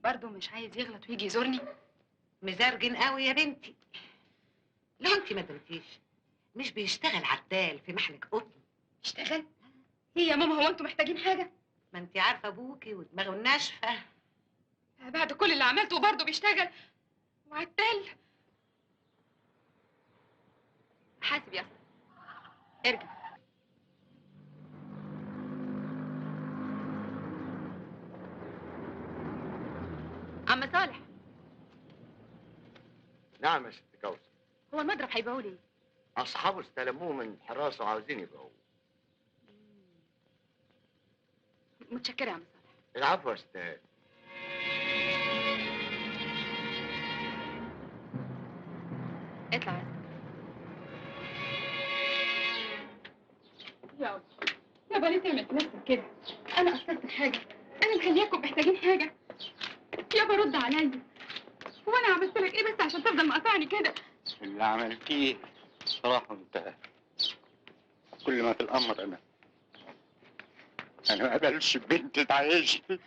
برضه مش عايز يغلط ويجي يزورني؟ مزرجن قوي يا بنتي. لا انت ما درتيش، مش بيشتغل عدال في محلك قطن. يشتغل؟ ايه يا ماما، هو انتوا محتاجين حاجه؟ ما انت عارفه ابوكي ودماغه الناشفه. بعد كل اللي عملته وبرضه بيشتغل وعدال. حاسب يا اسطى. ارجع. عم صالح، نعم يا ست كوثر. هو المضرب هيبيعوه ليه؟ اصحابه استلموه من الحراسه وعاوزين يبيعوه. متشكره يا عم صالح. العفو يا استاذ. اطلع يا يا بني تعمل في نفسك كده. انا قصرت في حاجه؟ انا مخلياكم محتاجين حاجه؟ يابا رد عليا. هو انا عملت لك ايه بس عشان تفضل مقاطعني كده؟ اللي عملتيه صراحه انتهى. كل ما في الامر انا ما قبلش بنت تعيشني.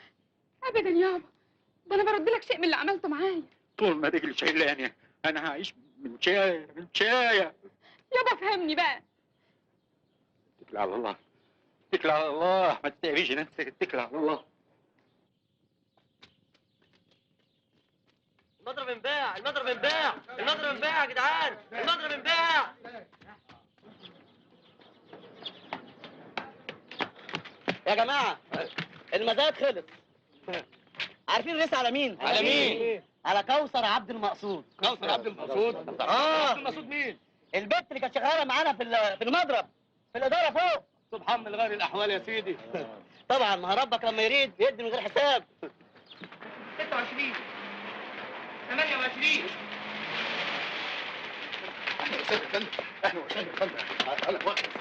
ابدا يابا، ده انا برد لك شيء من اللي عملته معايا. طول ما رجلي شايلاني انا هعيش من شايه. يابا فهمني بقى. اتكل على الله، اتكل على الله، ما تتعبيش نفسك، اتكل على الله. المضرب انباع، المضرب انباع، المضرب انباع يا جدعان، المضرب انباع. يا جماعة المزاد خلص. عارفين الرئيس على مين؟ على مين؟ على كوثر عبد المقصود. كوثر عبد المقصود؟ عبد المقصود مين؟ البنت اللي كانت شغالة معانا في المضرب في الإدارة فوق. سبحان من غير الأحوال يا سيدي. طبعا ما ربك لما يريد يدي من غير حساب. 26 28 اهلا وسهلا يا فندم، اهلا وسهلا يا فندم. اهلا وسهلا.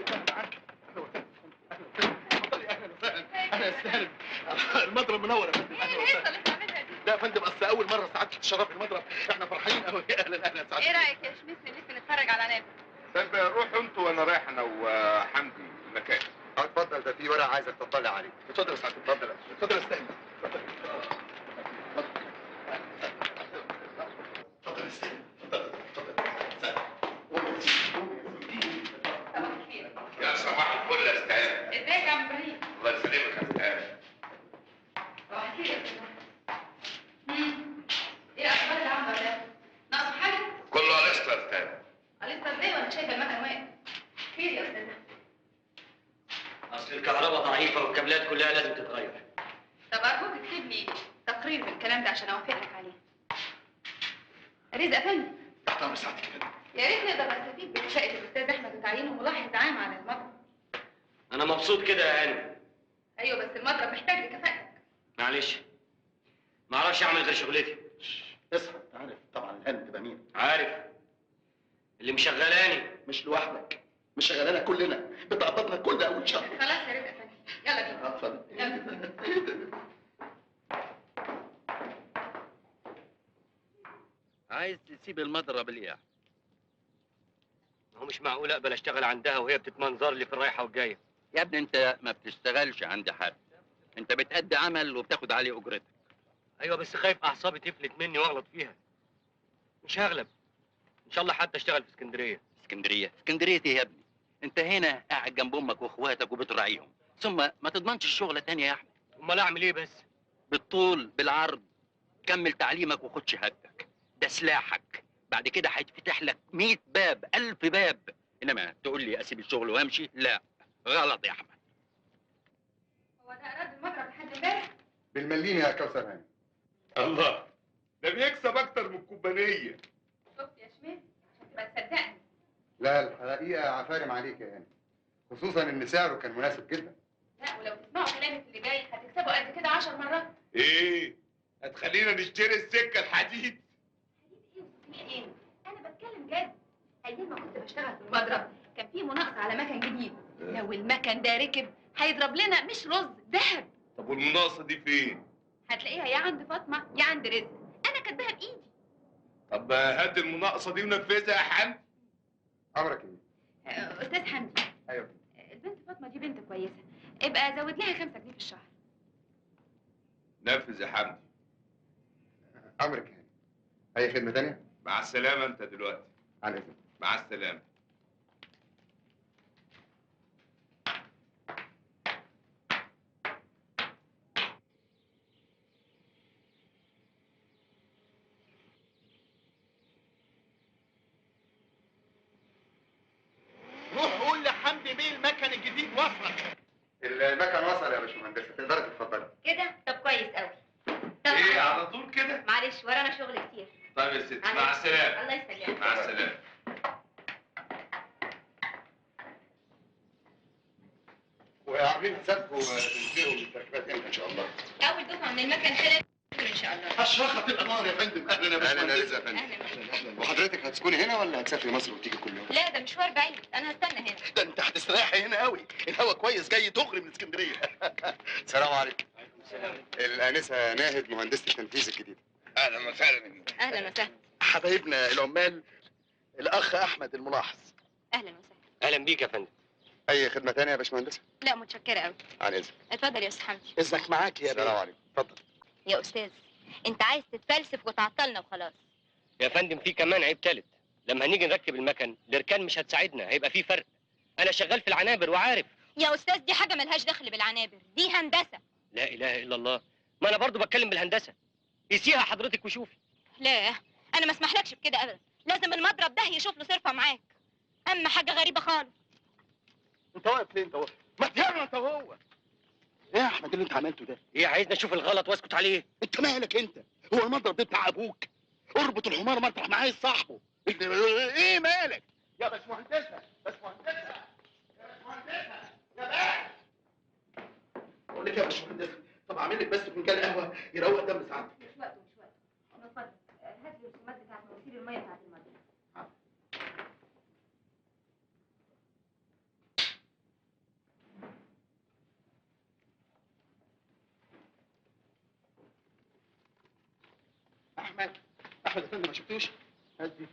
اهلا يا استاذ. المضرب منور يا فندم. اهلا وسهلا. لا يا فندم، اصل اول مره سعادتك تشرفي المضرب، احنا فرحانين قوي. اهلا اهلا سعادتك. ايه رايك يا شميس نلف نتفرج على نادي؟ طب روحوا انتوا وانا رايح انا وحمدي المكان. اتفضل، ده في ورق عايزك تطلع عليه. اتفضل يا سعاده، اتفضل اتفضل يا استاذ. اتفضل يا استاذ. يا صباح الفل يا استاذ. ازيك يا عم ابراهيم؟ الله يسلمك يا استاذ. صباح الخير يا استاذ. ايه اخبار العنبر ده؟ ناقص حاجه؟ كله على قسط يا استاذ. لسه ازاي وانا شايفه المكان واقف؟ خير يا استاذ. اصل الكهرباء ضعيفه والكابلات كلها لازم تتغير. طب ارجوك اكتب لي تقرير بالكلام ده عشان اوافق لك عليه. رزق افندي. تحت امر سعادتك يا فندم. يا ريت نقدر نستفيد بكفاءة الاستاذ احمد وتعيينه ملاحظ عام على المضرب. انا مبسوط كده يا هاني. ايوه بس المضرب محتاج لكفاءتك. معلش ما اعرفش اعمل غير شغلتي. اصحى، انت عارف طبعا الهانم تبقى مين؟ عارف اللي مشغلاني. مش لوحدك، مش شغلانه كلنا، بتقبضنا كل اول شهر. خلاص يا رزق افندي، يلا بينا. اتفضل. عايز تسيب المضرب ليه؟ هو مش معقول اقبل اشتغل عندها وهي بتتمنظر لي في الرايحه والجايه. يا ابني انت ما بتشتغلش عند حد، انت بتأدي عمل وبتاخد عليه اجرتك. ايوه بس خايف اعصابي تفلت مني واغلط فيها. مش هغلب ان شاء الله، حتى اشتغل في اسكندريه. اسكندريه؟ اسكندريه ايه يا ابني؟ انت هنا قاعد جنب امك واخواتك وبتراعيهم، ثم ما تضمنش الشغله تانية يا احمد. امال اعمل ايه بس؟ بالطول بالعرض، كمل تعليمك وخد شهادتك، ده سلاحك. بعد كده هيتفتح لك 100 باب 1000 باب، انما تقول لي اسيب الشغل وامشي؟ لا، غلط يا احمد. هو ده اراد المضرب لحد امبارح؟ بالمليم يا كوثر هاني. الله، ده بيكسب اكتر من الكوبانيه. شفت يا شميل عشان تبقى تصدقني. لا الحقيقه عفارم عليك يا هاني، خصوصا ان سعره كان مناسب جدا. لا ولو تسمعوا كلامي في اللي جاي هتكسبوا قد كده 10 مرات. ايه؟ هتخلينا نشتري السكه الحديد؟ ايه؟ انا بتكلم جد. ايام ما كنت بشتغل في المضرب كان في مناقصه على مكن جديد، لو المكن ده ركب هيضرب لنا مش رز ذهب. طب والمناقصه دي فين؟ هتلاقيها يا عند فاطمه يا عند رزق، انا كاتباها بايدي. طب هات المناقصه دي ونفذها يا حمدي. امرك ايه؟ استاذ حمدي. ايوه. البنت فاطمه دي بنت كويسه، ابقى زود لها 5 جنيه في الشهر. نفذ يا حمدي. امرك يا هاني. اي خدمه تانية؟ مع السلامه انت دلوقتي. على اذنك. مع السلامه. روح قول لحمدي بيه المكن الجديد وصل. المكن وصل يا باشمهندس، تقدري تتفضلي. كده؟ طب كويس قوي. ايه على طول كده؟ معلش ورانا شغل كتير. طيب يا ستي مع السلامه. الله يسلمك. مع السلامه. وعاملين حسابكم تنزلوا التركيبات امتى ان شاء الله؟ اول دفعه من المكن خلال ان شاء الله. اشرقت الانوار يا فندم. اهلا يا باشمهندس. اهلا يا فندم. وحضرتك هتسكني هنا ولا هتسافري مصر وتيجي كل يوم؟ لا ده مشوار بعيد، انا هستنى هنا. ده انت هتستريحي هنا قوي، الهوا كويس جاي دغري من اسكندريه. السلام عليكم. الانسه ناهد مهندسه التنفيذ الجديد. اهلا وسهلا. اهلا وسهلا. حبايبنا العمال، الاخ احمد الملاحظ. اهلا وسهلا. اهلا بيك يا فندم. اي خدمه تانية يا باشمهندس؟ لا متشكره قوي. عن اذنك. اتفضل يا استاذ حمدي. اذنك معاك يا بيه. السلام عليكم. اتفضل. يا استاذ انت عايز تتفلسف وتعطلنا وخلاص. يا فندم في كمان عيب تالت، لما هنيجي نركب المكن الاركان مش هتساعدنا، هيبقى في فرق. انا شغال في العنابر وعارف. يا استاذ دي حاجه ملهاش دخل بالعنابر، دي هندسه. لا اله الا الله، ما انا برضو بتكلم بالهندسه. قيسيها حضرتك وشوفي. لا انا ما اسمحلكش بكده ابدا، لازم المضرب ده يشوف له صرفه معاك. اما حاجه غريبه خالص. انت واقف ليه؟ انت واقف ما تيلا انت وهو. ايه يا احمد اللي انت عملته ده؟ ايه عايزني اشوف الغلط واسكت عليه؟ انت مالك انت؟ هو المضرب ده بتاع ابوك، اربط الحمار مطرح ما عايز صاحبه. ايه مالك؟ يا باشمهندسه باشمهندسه يا باشمهندسه يا باشا. بقول لك يا باشمهندسه، طب اعمل لك بس فنجان قهوه يروق دم سعادتك. مش وقته مش وقته. انا اتفضل هات لي الرسومات بتاعت مواسير الميه بتاعت المضرب. احمد يا فندم ما شفتوش؟ هات دي.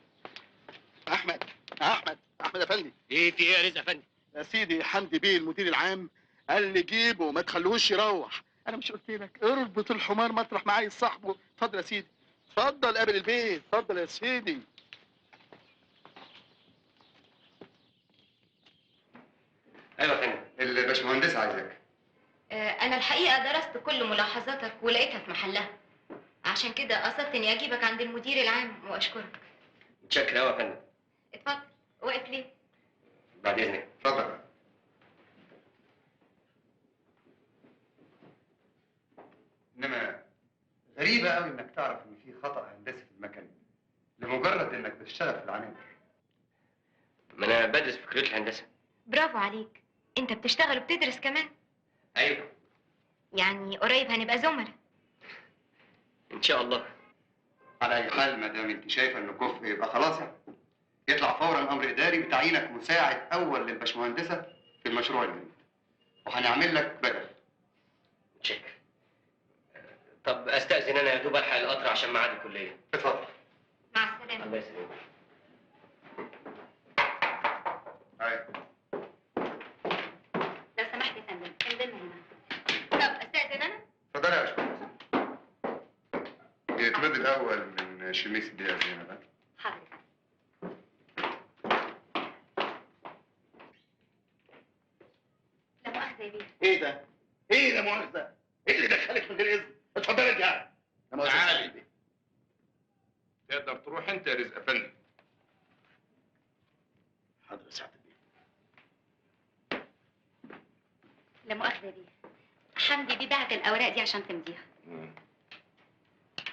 احمد احمد احمد افندي. ايه في ايه يا رزق افندي؟ يا سيدي حمدي بيه المدير العام قال لي جيبه وما تخلوهوش يروح. انا مش قلت لك اربط الحمار مطرح ما عايز صاحبه؟ اتفضل يا سيدي، اتفضل قابل البيت، اتفضل يا سيدي. ايوه يا فندم. الباشمهندسه عايزاك. أنا الحقيقة درست كل ملاحظاتك ولقيتها في محلها، عشان كده قصدت إني أجيبك عند المدير العام وأشكرك. متشكر قوي يا فندم. اتفضل. واقف ليه؟ بعد اذنك. اتفضل. انما غريبه قوي انك تعرف ان في خطا هندسي في المكن لمجرد انك بتشتغل في العنابر. ما انا بدرس في كليه الهندسه. برافو عليك، أنت بتشتغل وبتدرس كمان. ايوه يعني قريب هنبقى زملاء. ان شاء الله. على اي حال ما دام انت شايفه انه كفء يبقى خلاص يعني. يطلع فورا امر اداري بتعيينك مساعد اول للباشمهندسه في المشروع الجديد، وهنعمل لك بدل. متشكر. طب استاذن انا يا دوب الحق القطر عشان ميعاد الكليه. اتفضل. مع السلامة. الله يسلمك. ايوه. لو سمحت يا فندم امضينا هنا. طب أستأذن أنا؟ اتفضلي يا باشمهندس. يتمضي الاول من شميس دي يا زينب. حاضر. لا مؤاخذة يا بيه. ايه ده؟ ايه لا مؤاخذه؟ ايه اللي دخلك من غير اذن؟ اتفضل ارجع. لا مؤاخذه. تعالي. تقدر تروح انت يا رزق افندي. حاضر يا سعاده البيه. لا مؤاخذة يا بيه. حمدي بيه بعت الأوراق دي عشان تمضيها.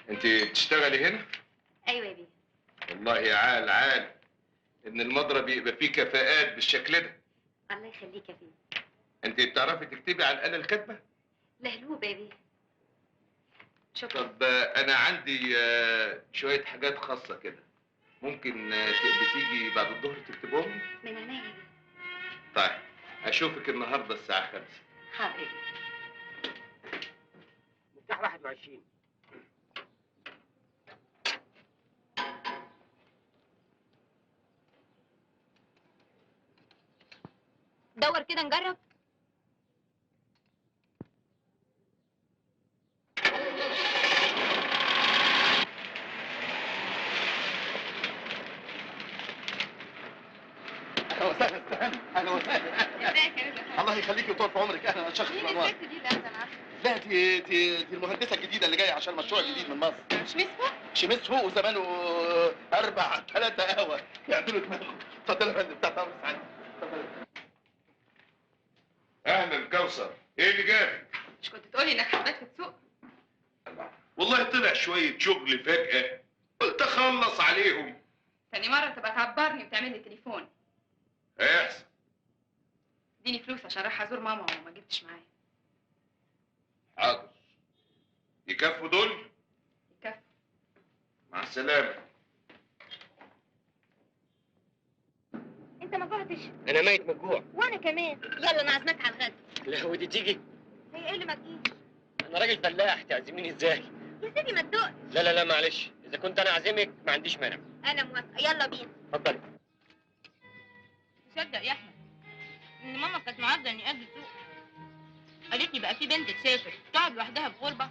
انت بتشتغلي هنا؟ أيوة يا بيه. والله يا عال عال ان المضرب يبقى فيه كفاءات بالشكل ده. الله يخليك يا بيه. انت بتعرفي تكتبي على الآلة الكاتبة؟ لهلوبة يا بيه. شكرا. طب انا عندي شوية حاجات خاصة كده، ممكن بتيجي بعد الظهر تكتبهم؟ من عينيا يا بيه. طيب اشوفك النهارده الساعة 5. حاضر يا بيه. مفتاح 21. دور كده نجرب. اهلا وسهلا استهاني. اهلا وسهلا. ازيك يا رزق؟ الله يخليكي ويطول في عمرك. اهلا شيخ مين الانوار. الست دي؟ لا انا عارفه. لا دي المهندسه الجديده اللي جايه عشان المشروع الجديد من مصر. مش مسفوق؟ شميس فوق وزمانه 3 قهوه يعملوا دماغهم. اتفضل يا فندم بتاعت امر سعادتك. اتفضل. اهلا كوثر، ايه اللي جابك؟ مش كنت تقولي انك حبات في السوق؟ والله طلع شوية شغل فجأة، قلت اخلص عليهم. تاني مرة تبقى تعبرني وتعمل لي تليفون. هيحصل. اديني فلوس عشان رايحة ازور ماما وما جبتش معايا. حاضر. يكفوا دول؟ يكفوا. مع السلامة. انت ما جوعتش؟ انا ميت من الجوع. وانا كمان. يلا انا عازمك على الغدا. لا ودي تيجي؟ هي ايه اللي ما تجيش؟ انا راجل فلاح، تعزميني ازاي؟ يا سيدي ما تدوقش. لا معلش، اذا كنت انا اعزمك ما عنديش مانع. انا موافقه، يلا بينا. اتفضلي. تصدق يا احمد ان ماما كانت معارضه اني اجي السوق؟ قالت لي بقى في بنت تسافر تقعد لوحدها في غربه.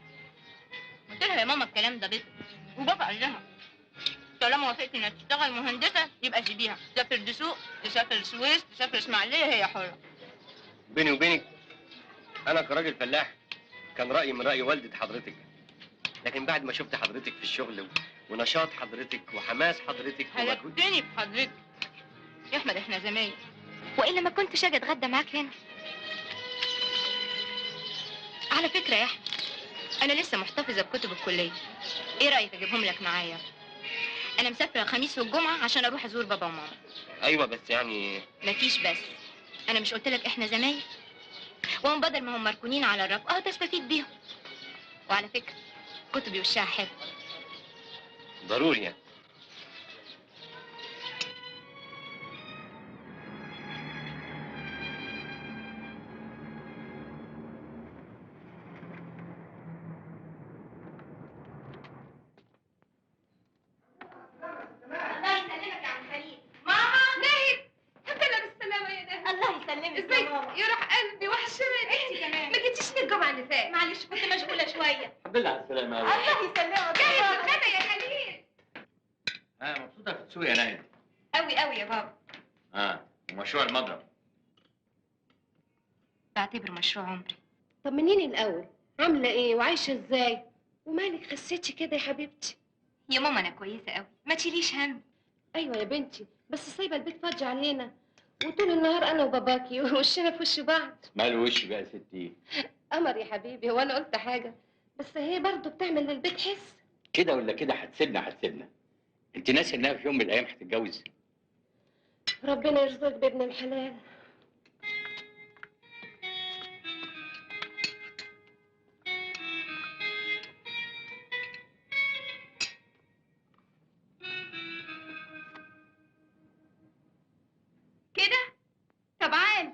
قلت لها يا ماما الكلام ده بس، وبابا قال لها طالما وافقت انها تشتغل مهندسه يبقى سيبيها، تسافر دسوق، تسافر السويس، تسافر اسماعيليه، هي حره. بيني وبينك انا كراجل فلاح كان رايي من راي والده حضرتك، لكن بعد ما شفت حضرتك في الشغل ونشاط حضرتك وحماس حضرتك ومجهود هلكتني بحضرتك يا احمد، احنا زمايل. والا ما كنتش اجي اتغدى معاك هنا. على فكره يا احمد، انا لسه محتفظه بكتب الكليه، ايه رايك اجيبهم لك معايا؟ انا مسافره الخميس والجمعه عشان اروح ازور بابا وماما. ايوه بس يعني مفيش بس، انا مش قلت لك احنا زمايل؟ وهم بدل ما هم مركونين على الرف تستفيد بيهم. وعلى فكره كتبي وشها حلو. ضروري يعني. الله يسلمك يا عم خليل. ماما نهد. الحمد لله على السلامه. الله يسلمك. جاهز الغدا يا خليل. مبسوطه في السوق يا نايل؟ قوي قوي يا بابا. ومشروع المضرب؟ بعتبره مشروع عمري. طمنيني الاول، عامله ايه وعايشه ازاي؟ ومالك خسيتي كده يا حبيبتي؟ يا ماما انا كويسه قوي، ما تشيليش هم. ايوه يا بنتي، بس سايبه البيت فاضي علينا وطول النهار انا وباباكي ووشنا في وش بعض. مال وش بقى يا ستي؟ قمر يا حبيبي، هو انا قلت حاجه؟ بس هي برضه بتعمل للبيت حس. كده ولا كده هتسيبنا. انت ناسي انها في يوم من الايام هتتجوز؟ ربنا يرزقك بابن الحلال. كده؟ طب عال،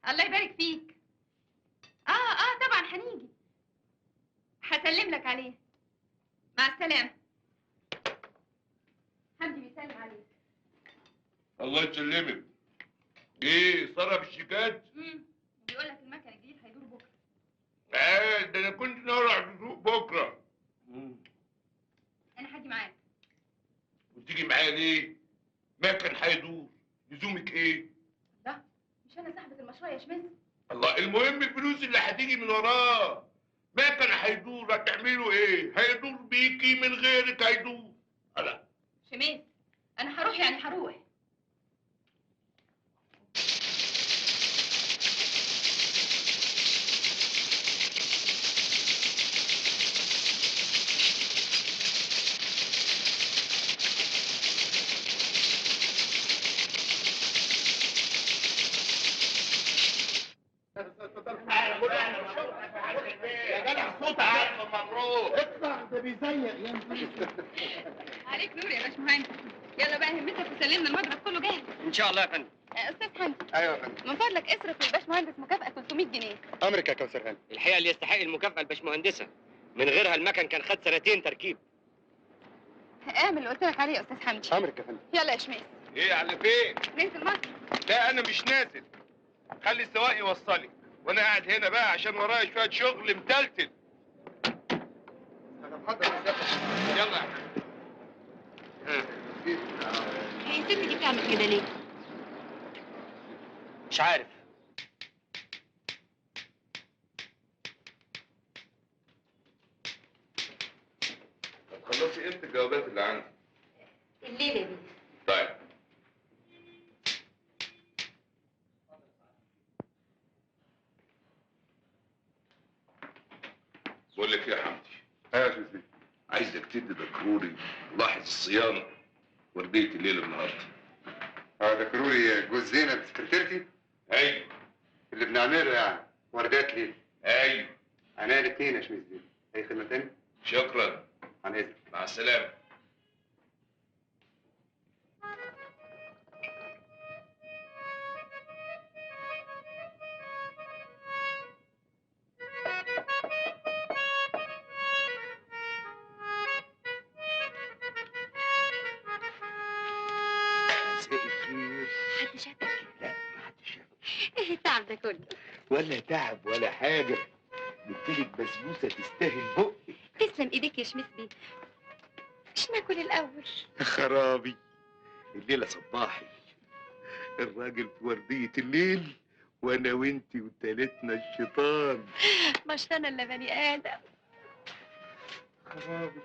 الله يبارك فيك. طبعا هنيجي، هسلم لك عليه. مع السلامة. حمدي بيسلم عليك. الله يسلمك. ايه صرف الشيكات؟ بيقول لك المكن الجديد هيدور بكره. ده انا كنت ناوي على السوق بكره. انا هاجي معاك. وتيجي معايا ليه؟ مكن هيدور، لزومك ايه؟ لا مش انا صاحبة المشروع يا شمس. الله، المهم الفلوس اللي هتيجي من وراه. مكن هيدور، هتعملوا ايه؟ هيدور بيكي، من غيرك هيدور. لا شمس انا هروح، يعني هروح. يا جدع صوتك يا مبروك. اطلع، ده بيزيق يا عليك نور يا باشمهندس. يلا بقى همتك وسلمنا المضرب كله جاهز. ان شاء الله يا فندم. استاذ حمدي، ايوه يا فندم. من فضلك اصرف للباشمهندس مكافأة 300 جنيه. امرك يا كوثر هاني. الحقيقه اللي يستحق المكافاه الباشمهندسه، من غيرها المكن كان خد 2 تركيب. اعمل اللي قلت لك عليه يا استاذ حمدي. امرك يا فندم. يلا يا شمس. ايه على فين؟ ننزل مصر. لا انا مش نازل، خلي السواق يوصلك، وانا قاعد هنا بقى عشان ورايا شويه شغل متلتل. يلا هي الست دي بتعمل كده ليه؟ مش عارف. هتخلصي امتى الجوابات اللي عندي؟ الليلة دي. طيب. بقول لك ايه يا حمدي؟ ايوه يا شمس. عايزك تدي دكروري لاحظ الصيانه ورديه الليل النهارده. دكروري جوز زينب سكرتيرتي؟ ايوه. اللي بنعمله يعني وردات ليه؟ ايوه. عينيا الاثنين يا شمس دي. اي خدمه تاني؟ شكرا. عن اذنك. مع السلامه. مساء الخير. حد شافك؟ لا ما حدش شافك. ايه التعب ده كله؟ ولا تعب ولا حاجه، جبتلك بسبوسه تستاهل بقك. تسلم ايديك يا شمس بيه. مش ناكل الاول؟ خرابي، الليله صباحي، الراجل في ورديه الليل وانا وانتي وتالتنا الشيطان. مش انا الا بني ادم. خرابي.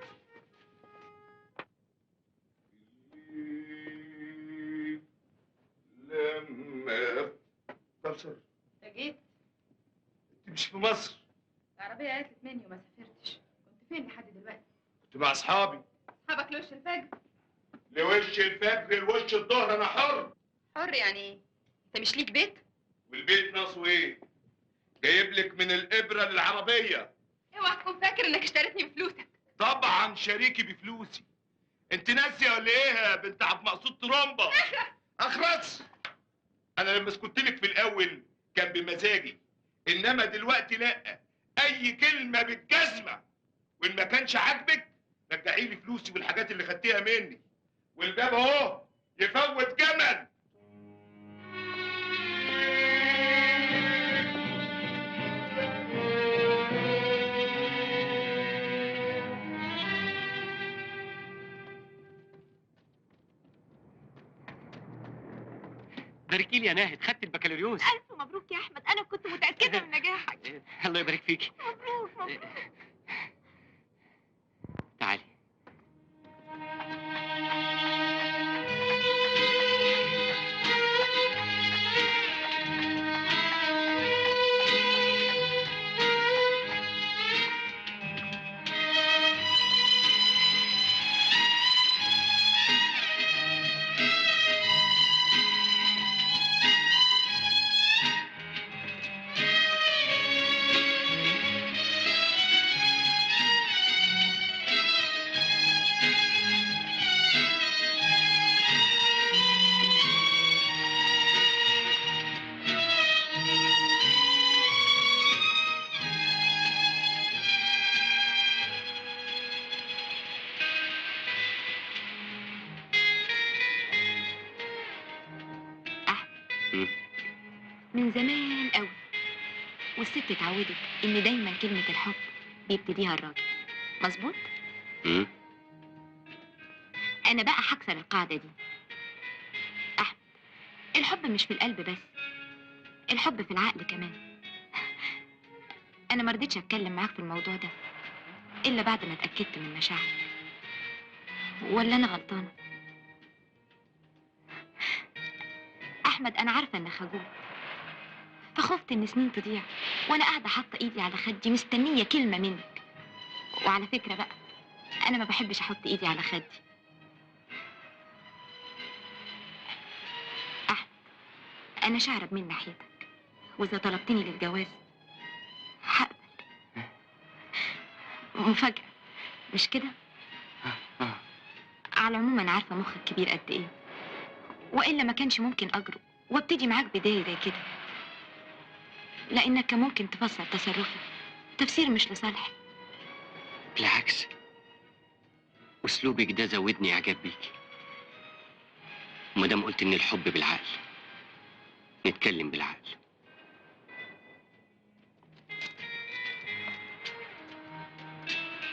لما كوثر، انت جيت؟ انت مش في مصر؟ العربية عطلت مني وما سافرتش. كنت فين لحد دلوقتي؟ كنت مع اصحابي. اصحابك لوش الفجر؟ لوش الفجر لوش الظهر انا حر. حر يعني ايه؟ انت مش ليك بيت؟ والبيت ناقصه ايه؟ جايب لك من الابره للعربيه. اوعى تكون فاكر انك اشتريتني بفلوسك. طبعا شريكي بفلوسي. انت ناسيه ولا ايه يا بنت عبد مقصود ترومبا؟ اخرس. انا لما اسكت لك في الاول كان بمزاجي، انما دلوقتي لا، اي كلمه بالجزمه، وان ما كانش عاجبك رجعي لي فلوسي والحاجات اللي خدتيها مني، والباب اهو يفوت جمل. باركي لي يا ناهد، خدت البكالوريوس. الف مبروك يا احمد، انا كنت متاكده من نجاحك. الله يبارك فيكي. مبروك مبروك. تعالي. من زمان قوي والست اتعودت ان دايما كلمة الحب بيبتديها الراجل، مظبوط؟ انا بقى هكسر القاعدة دي. احمد، الحب مش في القلب بس، الحب في العقل كمان. انا مرضتش اتكلم معاك في الموضوع ده الا بعد ما اتأكدت من مشاعرك. ولا انا غلطانة؟ احمد، انا عارفة انك خجول، فخفت ان سنين تضيع وانا قاعده حاطه ايدي على خدي مستنيه كلمه منك. وعلى فكره بقى، انا ما بحبش احط ايدي على خدي. احمد، انا شعره من ناحيتك، واذا طلبتني للجواز هقبل. مفاجاه مش كده؟ على العموم انا عارفه مخك كبير قد ايه، والا ما كانش ممكن اجرؤ وابتدي معاك بدايه زي كده، لانك كان ممكن تفسر تصرفي تفسير مش لصالحي. بالعكس، اسلوبك ده زودني اعجاب بيكي. ومادام قلت ان الحب بالعقل، نتكلم بالعقل.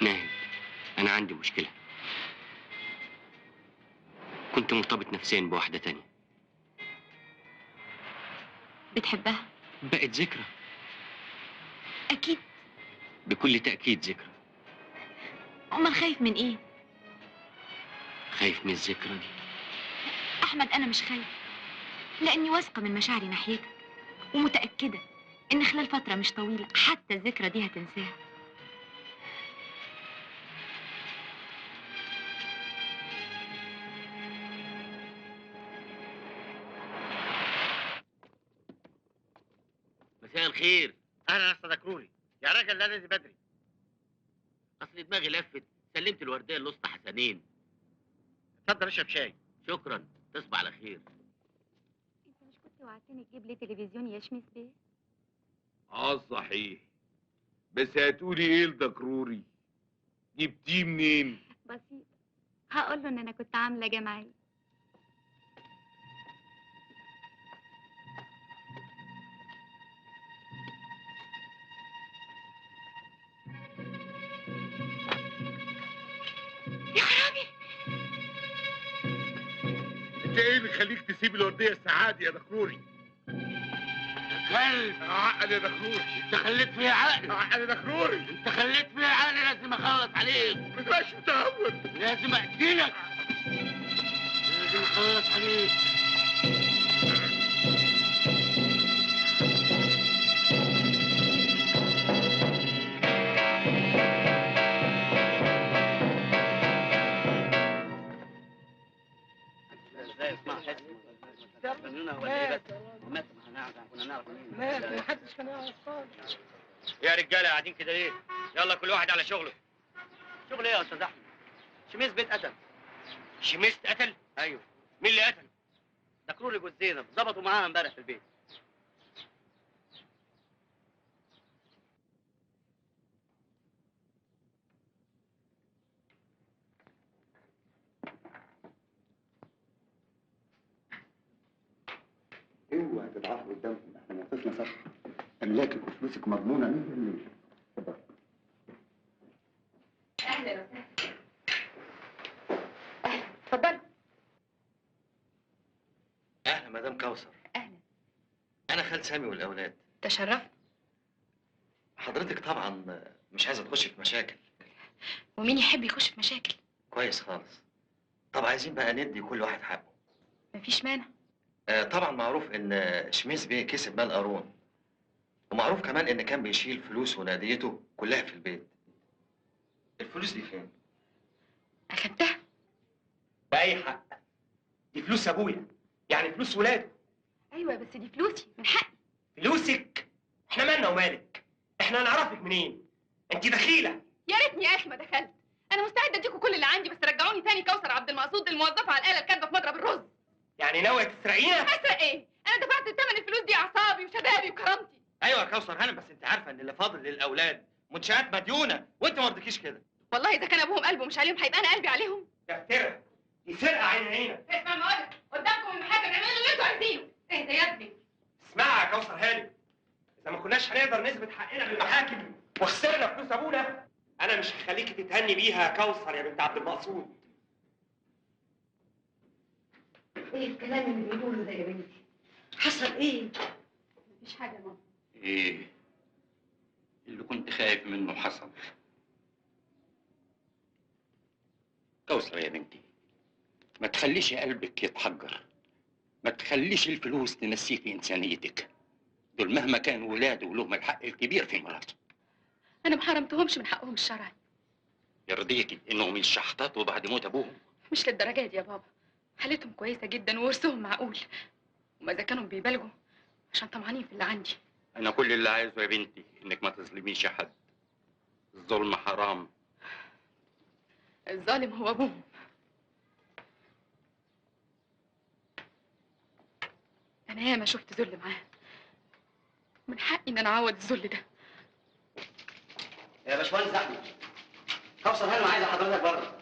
ناهد، انا عندي مشكله. كنت مرتبط نفسيا بواحده تانية. بتحبها؟ بقت ذكرى. اكيد. بكل تاكيد ذكرى. امال خايف من ايه؟ خايف من الذكرى دي. احمد، انا مش خايف، لاني واثقه من مشاعري ناحيتك، ومتاكده ان خلال فتره مش طويله حتى الذكرى دي هتنساها. مساء الخير. اهلا يا استاذ كروري. يا راجل لا نادي بدري. اصل دماغي لفت، سلمت الورديه الاسطى حسنين. اتفضل اشرب شاي. شكرا، تصبح على خير. انت مش كنت وعدتني تجيب لي تلفزيون يا شميس بيه؟ صحيح. بس هتقولي ايه لدكروري؟ جبتيه منين؟ بسيط، هقول له ان انا كنت عامله جمعيه. يا خرابي، انت ايه اللي يخليك تسيب الورديه الساعات يا دكروري؟ كلب عقل يا دكروري. انت خليت فيها عقل. عقل يا دكروري. انت خليت فيها عقل، لازم اخلص عليك. ما تبقاش متهور. لازم اقتلك. لازم اخلص عليك. ازاي اسمع حس فنانه ولا ايه؟ بس مات كنا نعرف مين. ما حدش كان يعرف خالص. يا رجاله قاعدين كده ليه؟ يلا كل واحد على شغله. شغل ايه يا استاذ احمد؟ شميس بيت قتل. شميس قتل؟ ايوه. مين اللي قتل؟ دكروري جوز زينب، ظبطوا معاها امبارح في البيت. اوعى تضعفوا قدامكم، احنا موقفنا صح. املاكك وفلوسك مضمونه 100%. اتفضل. اهلا وسهلا. اتفضلوا. اهلا مدام كوثر. خال سامي والاولاد. تشرف. حضرتك طبعا مش عايزه تخش في مشاكل. ومين يحب يخش في مشاكل؟ كويس خالص. طب عايزين بقى ندي كل واحد حقه. مفيش مانع. طبعا معروف ان شميس بيه كسب مال قارون، ومعروف كمان ان كان بيشيل فلوس وناديته كلها في البيت. الفلوس دي فين؟ اخدتها. بأي حق؟ دي فلوس ابويا، يعني فلوس ولاده. ايوه بس دي فلوسي، من حقي. فلوسك؟ احنا مالنا ومالك؟ احنا هنعرفك منين؟ انت دخيله. يا ريتني يا اخي ما دخلت. انا مستعده اديكم كل اللي عندي، بس رجعوني تاني كوثر عبد المقصود الموظفه على الاله الكاتبه في مضرب الرز. يعني ناويه تسرقينا؟ اسرق ايه؟ انا دفعت ثمن الفلوس دي، اعصابي وشبابي وكرامتي. ايوه يا كوثر هانم، بس انت عارفه ان اللي فاضل للاولاد منشآت مديونه، وانت ما رضيكيش كده. والله اذا كان ابوهم قلبه مش عليهم هيبقى انا قلبي عليهم. دفترة دي سرقه عين عينك. اسمع ما اقولك، قدامكم المحاكم اعملوا اللي انتوا عايزينه. اهدى يا ابني. اسمعي يا كوثر هانم، اذا ما كناش هنقدر نثبت حقنا بالمحاكم وخسرنا فلوس ابونا، انا مش هخليكي تتهني بيها يا كوثر يا بنت عبد المقصود. ايه الكلام اللي بيقوله ده يا بنتي؟ حصل ايه؟ مفيش حاجه يا ماما. ايه اللي كنت خايف منه حصل. كوثر يا بنتي، ما تخليش قلبك يتحجر، ما تخليش الفلوس تنسيكي انسانيتك. دول مهما كانوا ولاده ولهم الحق الكبير في مراته. انا ما حرمتهمش من حقهم الشرعي. يرضيكي انهم يشحططوا بعد موت ابوهم؟ مش للدرجه دي يا بابا، حالتهم كويسه جدا وورثهم معقول، وما اذا كانوا بيبالغوا عشان طمعانين في اللي عندي. انا كل اللي عايزه يا بنتي انك ما تظلميش حد. الظلم حرام. الظالم هو ابوهم. انا ياما شفت ذل معاه، من حقي ان انا اعوض الذل ده. يا باشمهندس احمد، كوثر هانم عايزه حضرتك بره.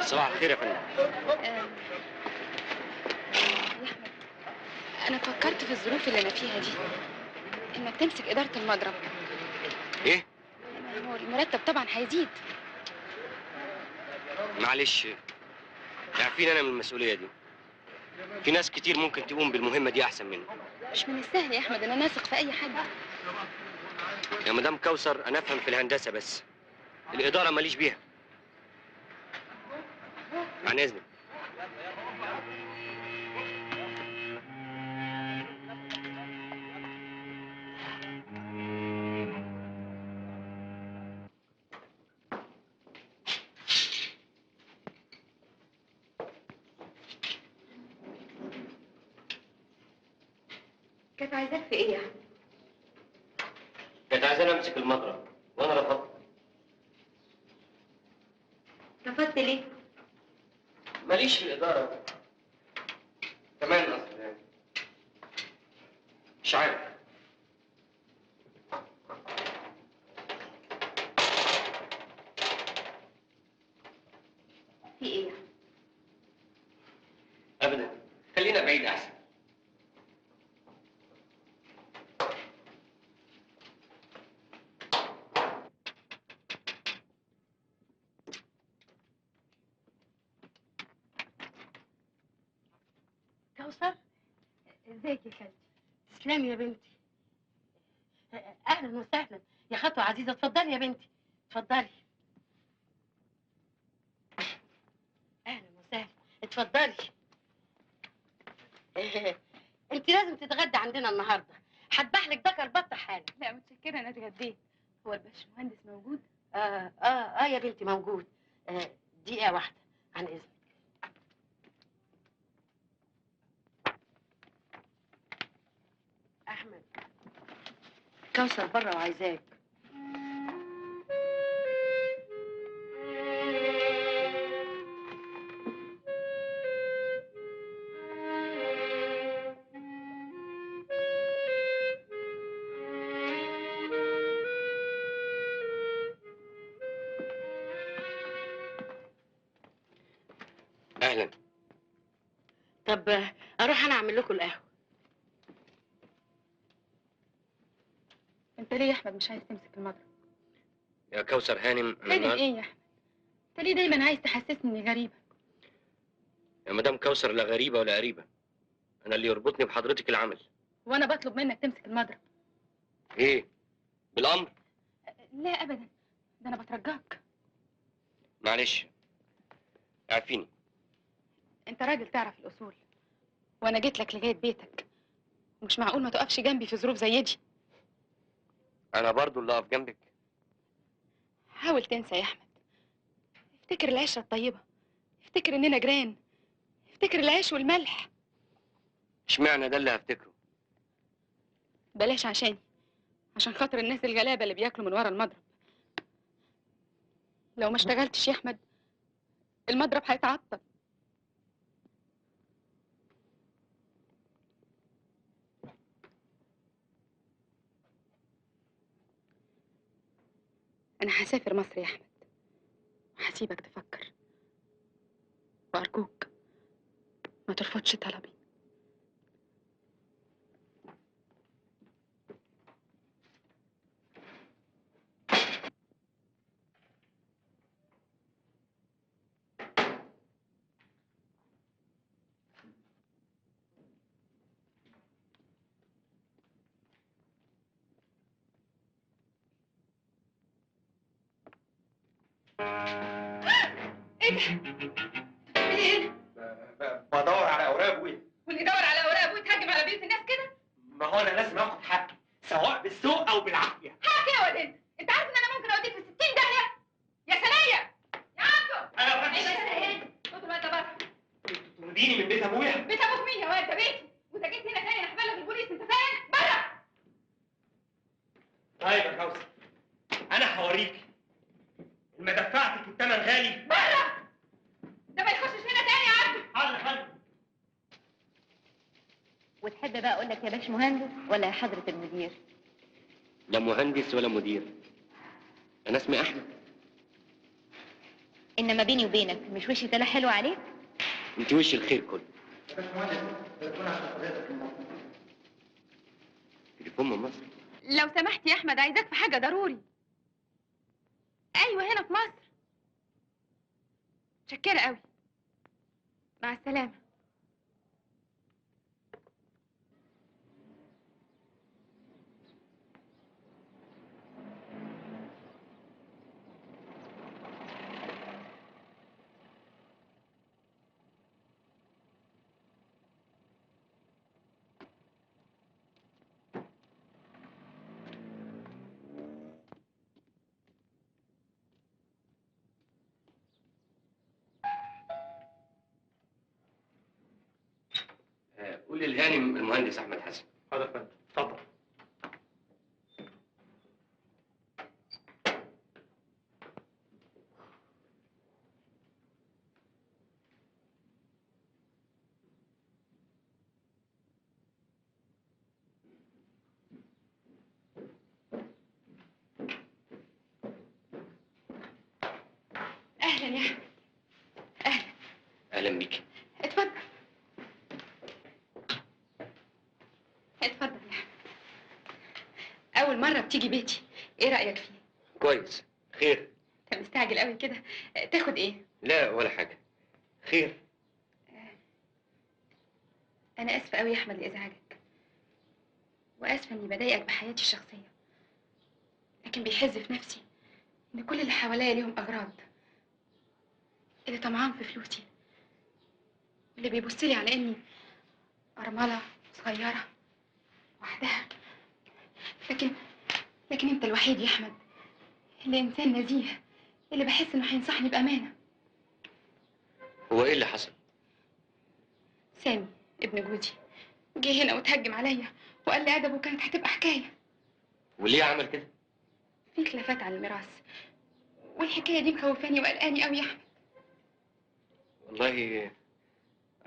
صباح الخير يا فندم. يا احمد، انا فكرت في الظروف اللي انا فيها دي، انك تمسك اداره المضرب. ايه؟ هو المرتب طبعا هيزيد. معلش، عارفين انا من المسؤوليه دي. في ناس كتير ممكن تقوم بالمهمه دي احسن مني. مش من السهل يا احمد ان انا اثق في اي حد. يا مدام كوثر، انا افهم في الهندسه بس الاداره ماليش بيها. عن اذنك. كانت عايزاك في ايه يعني؟ كانت عايزاني امسك المضرب وانا رفضت. رفضت ليه؟ ماليش في الاداره. كمان اصل يعني مش عارف. في ايه؟ ابدا، خلينا بعيد احسن. كوثر، ازيك يا خالتي؟ تسلمي يا بنتي. اهلا وسهلا يا خطوه عزيزه، اتفضلي يا بنتي اتفضلي. اهلا وسهلا، اتفضلي. انت لازم تتغدى عندنا النهارده، هذبح لك دكر بط حالا. لا متشكره، انا اتغديت. هو الباشمهندس موجود؟ يا بنتي موجود. دقيقه واحده عن اذنك. احمد، كوثر بره وعايزاك. اهلا. طب اروح انا اعمل لكم القهوه. انت ليه يا احمد مش عايز تمسك المضرب؟ يا كوثر هانم أنا هانم ايه يا احمد؟ انت ليه دايما عايز تحسسني اني غريبه؟ يا مدام كوثر لا غريبة ولا قريبة. أنا اللي يربطني بحضرتك العمل. وانا بطلب منك تمسك المضرب. إيه؟ بالأمر؟ لا ابدا، ده انا بترجاك. معلش اعفيني. انت راجل تعرف الاصول، وانا جيت لك لغايه بيتك، مش معقول ما تقفش جنبي في ظروف زي دي. أنا برضو اللي أقف جنبك. حاول تنسى يا احمد، افتكر العشره الطيبه، افتكر اننا جيران، افتكر العيش والملح. اشمعنى ده اللي هفتكره؟ بلاش عشاني، عشان خاطر الناس الغلابه اللي بياكلوا من ورا المضرب. لو ما اشتغلتش يا احمد المضرب هيتعطل. انا هسافر مصر يا احمد، وهسيبك تفكر، وارجوك ما ترفضش طلبي. ايه ده؟ ايه؟ بدور على اوراق ابويا. واللي يدور على اوراق ويتهجم على بيوت الناس كده؟ ما هو انا لازم اخد حقي سواء بالسوق او بالعافيه. حقك يا ولد انت عارف ان انا ممكن اوديك في 60 داهيه؟ يا ثانيه يا عبده. ايوه يا ايه بس ايه؟ خد الواد ده بره. توديني من بيت ابويا؟ بيت ابوك مين يا ولد؟ ده بيتي، واذا جيت هنا تاني انا هبلغ البوليس، انت فاهم؟ بره. طيب يا كوثر انا هوريك. ما دفعتك الثمن غالي. بره. ده ما يخشش هنا تاني يا عبده. حاضر يا فندم. وتحب بقى اقول لك يا باشمهندس ولا يا حضرة المدير؟ لا مهندس ولا مدير، أنا اسمي أحمد. انما بيني وبينك مش وشي طلع حلو عليك؟ أنت وش الخير كله. تليفون من مصر. لو سمحت يا احمد عايزاك في حاجه ضروري. ايوه هنا في مصر. متشكره قوي، مع السلامه. قول للهانم المهندس أحمد حسن. حاضر يا فندم، اتفضل. اهلا يا احمد. اهلا. أهلا بيك. اتفضل اتفضل يا احمد. اول مره بتيجي بيتي، ايه رايك فيه؟ كويس. خير؟ انت مستعجل قوي كده، تاخد ايه؟ لا ولا حاجة. خير؟ انا اسفه قوي يا احمد لازعاجك، واسفه اني بضايقك بحياتي الشخصيه، لكن بيحز في نفسي ان كل اللي حواليا ليهم اغراض. اللي طمعان في فلوسي، اللي بيبص لي على اني ارمله صغيره وحدها. لكن انت الوحيد يا احمد اللي انسان نزيه، اللي بحس انه هينصحني بامانه. هو إيه اللي حصل؟ سامي ابن جوزي جه هنا وتهجم عليا وقال لي ادبه كانت هتبقى حكايه. وليه عمل كده؟ في خلافات على الميراث، والحكايه دي مخوفاني وقلقاني قوي يا احمد. والله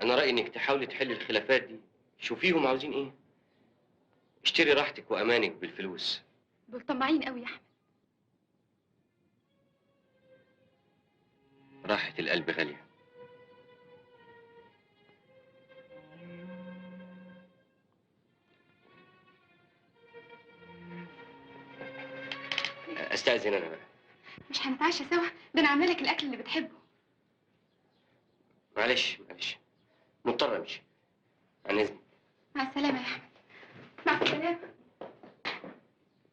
أنا رأيي إنك تحاولي تحلي الخلافات دي، شوفيهم عاوزين إيه. اشتري راحتك وأمانك بالفلوس. دول طماعين قوي يا احمد. راحة القلب غالية. استاذن انا بقى. مش هنتعشى سوا؟ ده انا عامله لك الاكل اللي بتحبه. معلش مضطر امشي. عن اذنك. مع السلامه يا احمد. مع السلامه.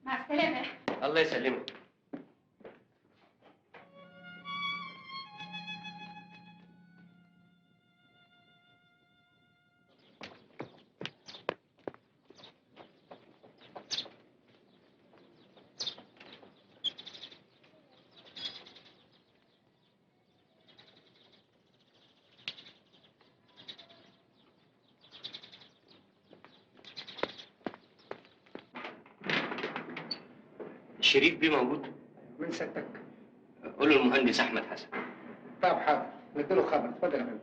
مع السلامه يا احمد. الله يسلمك. شريف بيه موجود؟ من سيادتك؟ قول له المهندس احمد حسن. طب حاضر، نديله خبر. اتفضل يا فندم.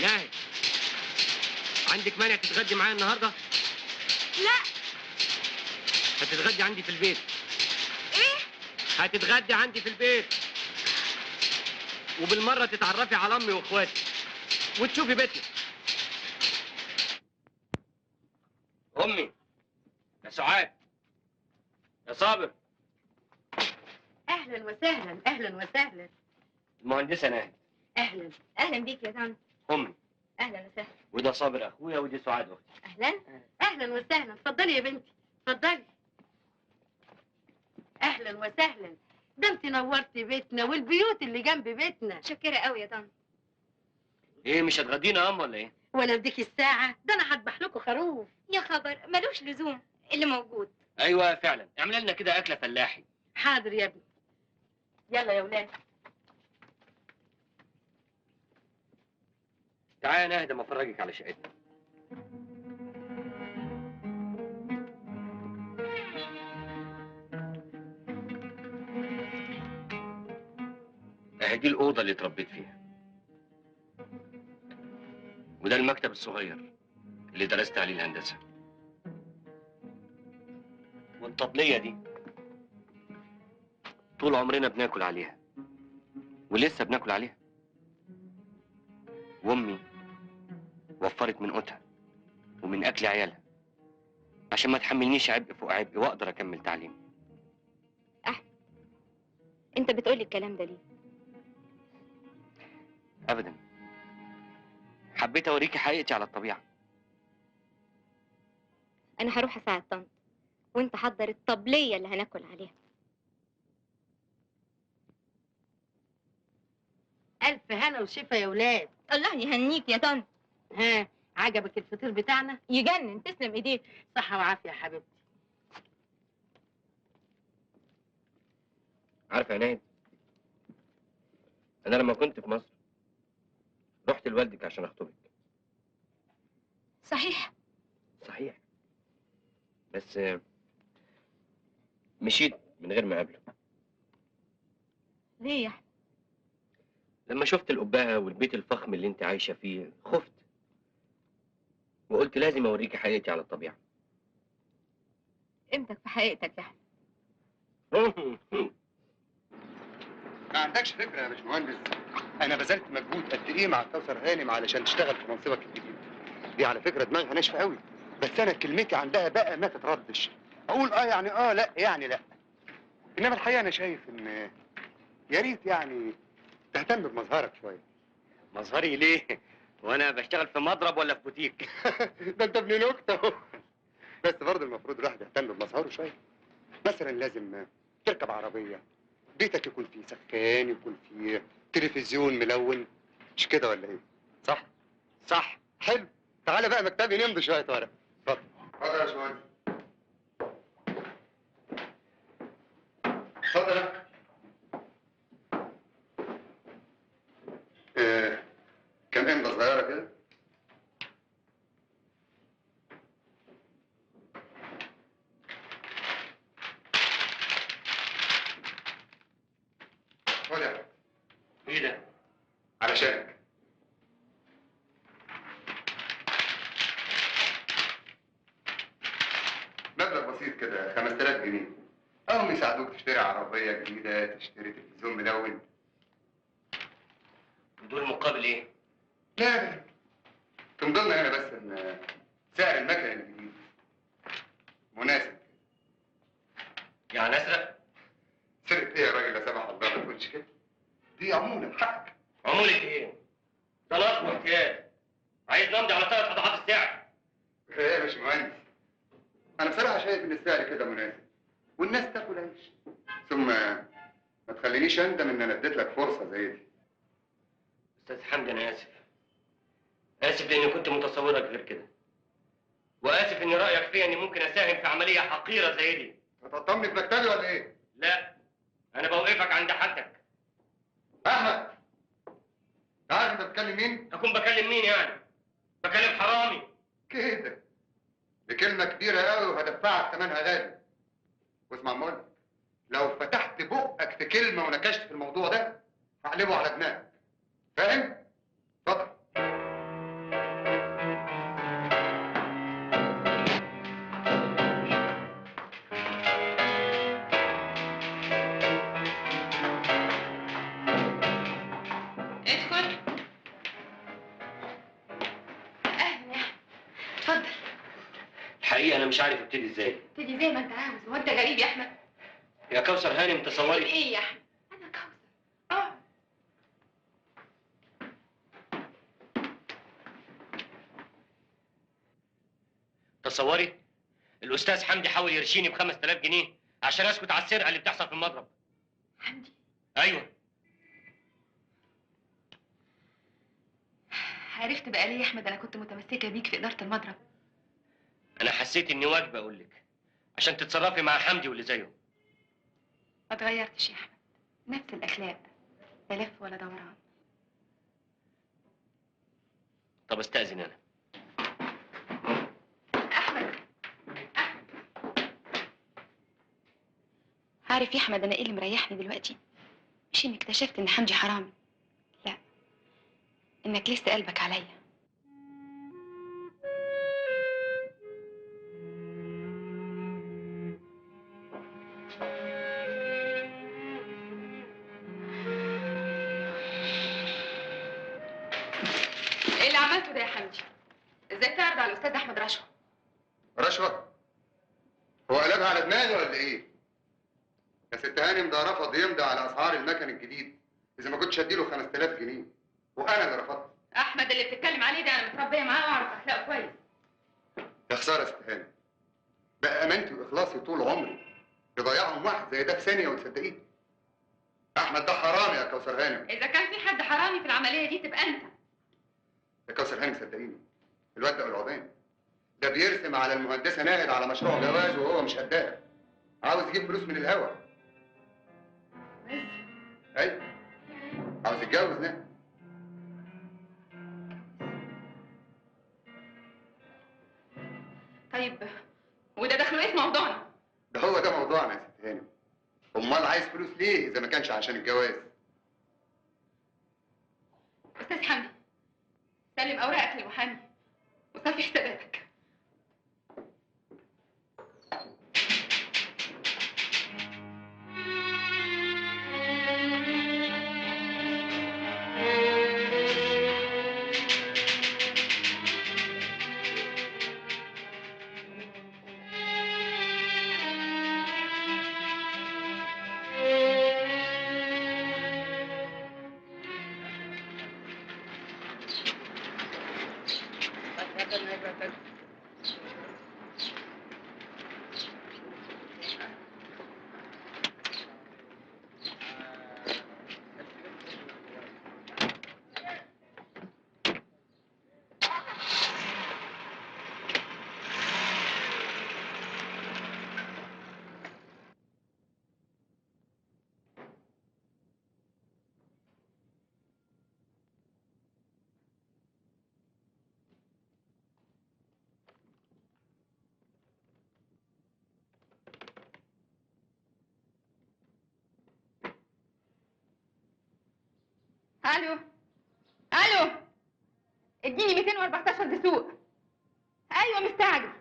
ناهد، عندك مانع تتغدي معايا النهارده؟ لا. هتتغدي عندي في البيت. ايه؟ هتتغدي عندي في البيت، وبالمره تتعرفي على امي واخواتي وتشوفي بيتنا. امي، يا سعاد، يا صابر. اهلا وسهلا، اهلا وسهلا. المهندسه ناهد. اهلا بيك يا طنط. امي، اهلا وسهلا. وده صابر اخويا ودي سعاد اختي. اهلا. اهلا وسهلا. اتفضلي يا بنتي، اتفضلي. اهلا وسهلا. ده انت نورتي بيتنا والبيوت اللي جنب بيتنا. شكرا قوي يا طنط. ايه، مش هتغدينا يا ام ولا ايه؟ ولا بديك الساعه؟ ده انا هذبح لكم خروف. يا خبر، ملوش لزوم اللي موجود. ايوه فعلا، اعمل لنا كده اكله فلاحي. حاضر يا ابني. يلا يا ولاد. تعالى يا ناهد اما افرجك على شقتنا. اهي دي الاوضه اللي اتربيت فيها، وده المكتب الصغير اللي درست عليه الهندسه، والطبليه دي طول عمرنا بناكل عليها ولسه بناكل عليها. وامي وفرت من قوتها ومن اكل عيالها عشان ما تحملنيش عبء فوق عبء واقدر اكمل تعليمي. انت بتقولي الكلام ده ليه؟ ابدا، حبيت اوريكي حقيقتي على الطبيعه. انا هروح اساعد طنط، وانت حضر الطبليه اللي هناكل عليها. الف هنا وشفا يا ولاد. الله يهنيك يا طنط. ها، عجبك الفطير بتاعنا؟ يجنن، تسلم ايديك. صحه وعافيه يا حبيبتي. عارفه يا ناهد، انا لما كنت في مصر رحت لوالدك عشان اخطبك. صحيح. صحيح، بس مشيت من غير ما اقابله. ليه يا احمد؟ لما شفت القبهه والبيت الفخم اللي انت عايشه فيه خفت، وقلت لازم اوريكي حقيقتي على الطبيعه. قيمتك في حقيقتك يا احمد. ما عندكش فكره يا باشمهندس، انا بذلت مجهود قد ايه مع كوثر هانم علشان تشتغل في منصبك الجديد. دي على فكره دماغها ناشفه قوي، بس انا كلمتي عندها بقى ما تتردش. اقول يعني لا يعني لا. انما الحقيقه انا شايف ان يا ريت يعني تهتم بمظهرك شويه. مظهري ليه؟ وانا بشتغل في مضرب ولا في بوتيك؟ ده انت ابن نكته اهو. بس برضه المفروض الواحد يهتم بمظهره شويه. مثلا لازم تركب عربيه، بيتك يكون فيه سخان، يكون فيه تلفزيون ملون، مش كده ولا ايه؟ صح صح. حلو. تعالى بقى مكتبي نمضي شويه ورق. اتفضل. اتفضل يا باشمهندس. اتفضل يا كام امضه صغيره كده. خد يا ايه ده؟ علشانك. مبلغ بسيط كده 5000 جنيه. هم يساعدوك تشتري عربية جديدة، تشتري تلفزيون ملون. دول مقابل ايه؟ لا من ضمن هنا بس ان سعر المكن الجديد مناسب. يعني اسرق؟ سرقة ايه يا راجل لا سمح الله، ما تقولش كده. دي عمولة حقك. عمولة ايه؟ ده نصب واحتيال. عايز نمضي على 3 اضعاف السعر. ايه يا باشمهندس؟ انا بصراحة شايف ان السعر كده مناسب والناس تاكل عيش. ثم ما تخلينيش اندم ان انا اديت لك فرصة زي دي. استاذ حمدي انا اسف. اسف لاني كنت متصورك غير كده. واسف ان رايك فيا اني ممكن اساهم في عمليه حقيره زي دي. هتقطمني في مكتبي ولا ايه؟ لا انا بوقفك عند حدك. احمد عارف انت بتكلم مين؟ اكون بكلم مين يعني؟ بكلم حرامي. كده دي كلمة كبيرة قوي وهدفعك ثمنها غالي. واسمع ما اقولك، لو فتحت بقك في كلمة ونكشت في الموضوع ده هقلبه على دماغك. فاهم؟ اتفضل. ادخل. اهلا. اتفضل. الحقيقه انا مش عارف ابتدي ازاي. ابتدي زي ما انت عاوز. هو انت غريب يا احمد؟ يا كوثر هانم تصوري. ايه يا احمد؟ انا كوثر. اه تصوري الاستاذ حمدي حاول يرشيني ب 5000 جنيه عشان اسكت على السرقه اللي بتحصل في المضرب. حمدي؟ ايوه. عرفت بقى ليه يا احمد انا كنت متمسكه بيك في اداره المضرب؟ انا حسيت اني واجب اقول لك عشان تتصرفي مع حمدي واللي زيه. ما اتغيرتش يا احمد، نفس الاخلاق، لا لف ولا دوران. طب استاذن انا. عارف يا احمد انا ايه اللي مريحني دلوقتي؟ مش اني اكتشفت ان حمدي حرامي، لا، انك لسه قلبك عليا. ايه اللي عملته ده يا حمدي؟ ازاي تعرض على الاستاذ احمد رشوه؟ رشوة؟ هو قلبها على دماغي ولا ايه؟ يا ست هانم ده رفض يمضي على اسعار المكن الجديد اذا ما كنتش هديله 5000 جنيه وانا اللي رفضت. احمد اللي بتتكلم عليه ده انا متربيه معاه واعرف اخلاقه كويس. يا خساره يا ست هانم، بقى امانتي واخلاصي طول عمري يضيعهم واحد زي ده في ثانيه وتصدقيه؟ احمد ده حرامي يا كوثر هانم. اذا كان في حد حرامي في العمليه دي تبقى انت. يا كوثر هانم صدقيني، الواد ده قلعبان، ده بيرسم على المهندسه ناهد على مشروع جواز وهو مش قدها، عاوز يجيب فلوس من الهوا. ايوه عاوز يتجوز ناهد. طيب وده دخله ايه في موضوعنا؟ ده هو ده موضوعنا يا ست هانم. امال عايز فلوس ليه اذا ما كانش عشان الجواز؟ استاذ حمدي سلم اوراقك للمحامي وصفي حساباتك. الو الو، اديني 214 دسوق. ايوه مستعجل.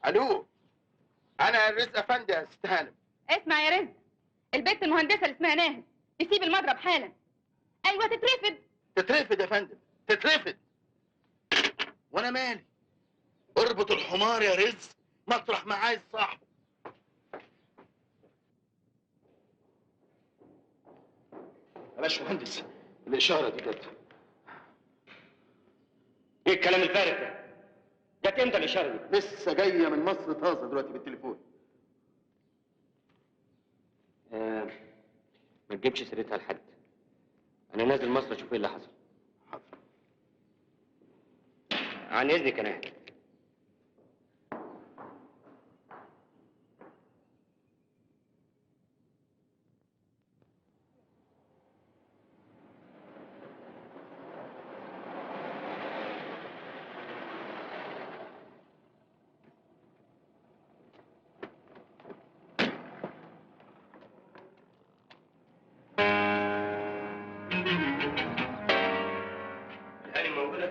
الو، انا رزق افندي يا ست هانم. اسمع يا رزق، البنت المهندسه اللي اسمها ناهد تسيب المضرب حالا. ايوه تترفد. تترفد يا فندم، تترفد. وانا مالي؟ اربط الحمار يا رزق مطرح ما عايز صاحبه. يا باشمهندس، الاشاره دي جت. ايه الكلام الفارغ ده؟ جت امتى الاشاره دي؟ لسه جايه من مصر طازه دلوقتي بالتليفون. ما تجيبش سيرتها لحد. انا نازل مصر اشوف ايه اللي حصل. حاضر. عن اذنك انا.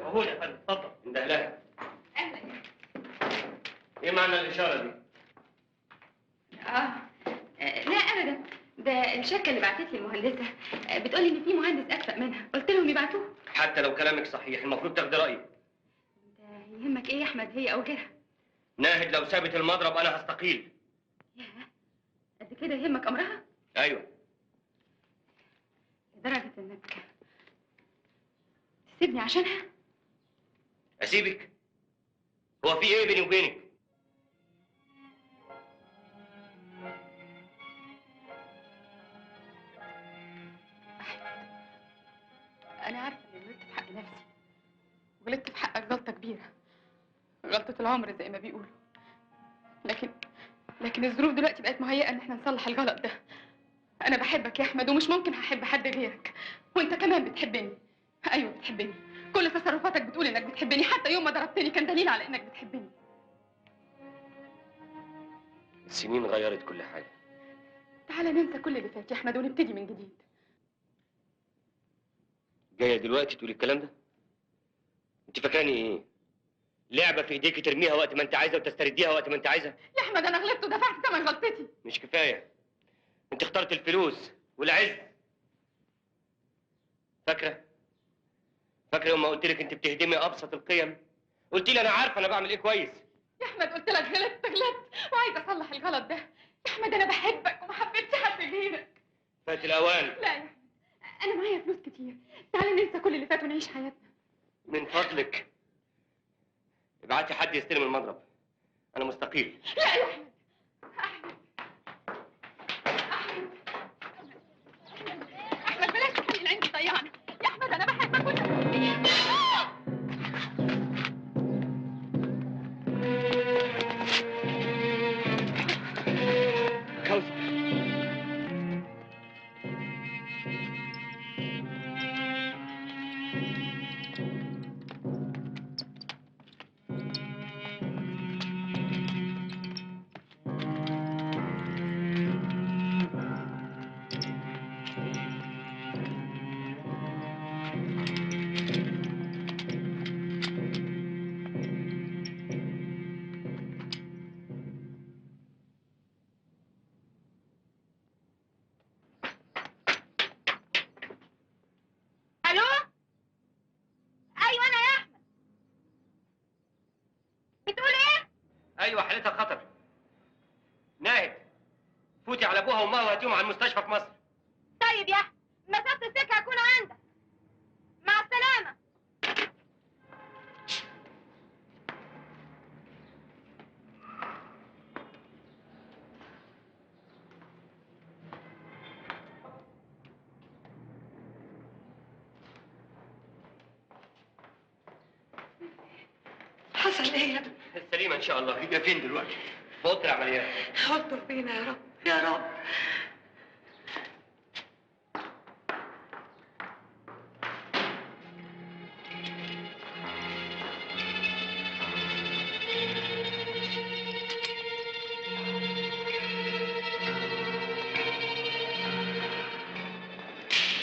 موجودة يا فندم، اتفضل. انده لها. اهلا. ايه معنى الاشاره دي؟ لا ابدا، ده الشركه اللي بعتت لي المهندسه بتقول لي ان في مهندس اكفأ منها، قلت لهم يبعتوه. حتى لو كلامك صحيح المفروض تاخدي رايي. انت يهمك ايه يا احمد، هي او غيرها؟ ناهد لو سابت المضرب انا هستقيل. ياه، قد كده يهمك امرها؟ ايوه. لدرجه انك تسيبني عشانها؟ اسيبك؟ هو في ايه بيني وبينك؟ انا عارفه اني غلطت في حق نفسي، وغلطت في حقك غلطه كبيره، غلطه العمر زي ما بيقولوا. لكن الظروف دلوقتي بقت مهيئه ان احنا نصلح الغلط ده. انا بحبك يا احمد، ومش ممكن هحب حد غيرك، وانت كمان بتحبني. ايوه بتحبني، كل تصرفاتك بتقول انك بتحبني، حتى يوم ما ضربتني كان دليل على انك بتحبني. السنين غيرت كل حاجه. تعالى ننسى كل اللي فات يا احمد ونبتدي من جديد. جايه دلوقتي تقولي الكلام ده؟ انت فاكراني ايه؟ لعبه في ايديك ترميها وقت ما انت عايزه وتسترديها وقت ما انت عايزه؟ يا احمد انا غلطت ودفعت ثمن غلطتي. مش كفايه؟ انت اخترت الفلوس والعز. فاكره يوم ما قلت لك انت بتهدمي ابسط القيم؟ قلت لي انا عارفه انا بعمل ايه كويس. يا احمد قلت لك غلطت وعايزه اصلح الغلط ده. يا احمد انا بحبك وما حبيتش حد غيرك. فات الاوان. لا يا احمد، انا معايا فلوس كتير، تعالى ننسى كل اللي فات ونعيش حياتنا. من فضلك ابعتي حد يستلم المضرب، انا مستقيل. لا يا احمد. احمد بلاش تخلي العين تضيعنا يا احمد، انا بحبك وانت بتحبني. كوثر، الو، ايوه انا يا احمد. بتقول ايه؟ ايوه حالتها خطر. ناهد فوتي على ابوها وامها وهاتيهم على المستشفى في مصر. طيب يا احمد، مسافه السكه هكون عندك. مع السلامه. حصل ايه يا ابني؟ السليمه ان شاء الله. هي فين دلوقتي؟ في اوضه العمليات. استر فينا يا رب يا رب.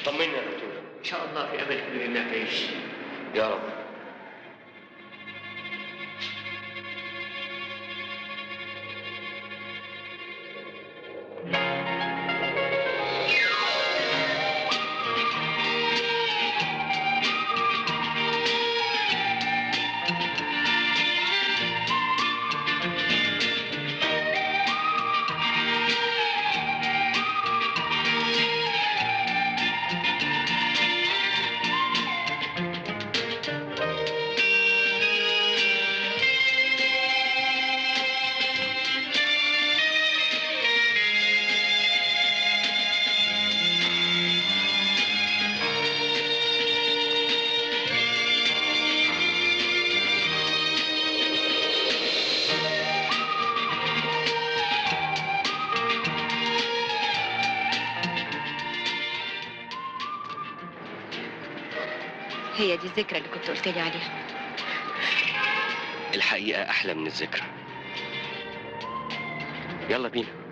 طمني يا دكتور. ان شاء الله في امل كبير انها تعيش. يا رب. هي دي الذكرى اللي كنت قلت لي عليها. الحقيقة أحلى من الذكرى. يلا بينا.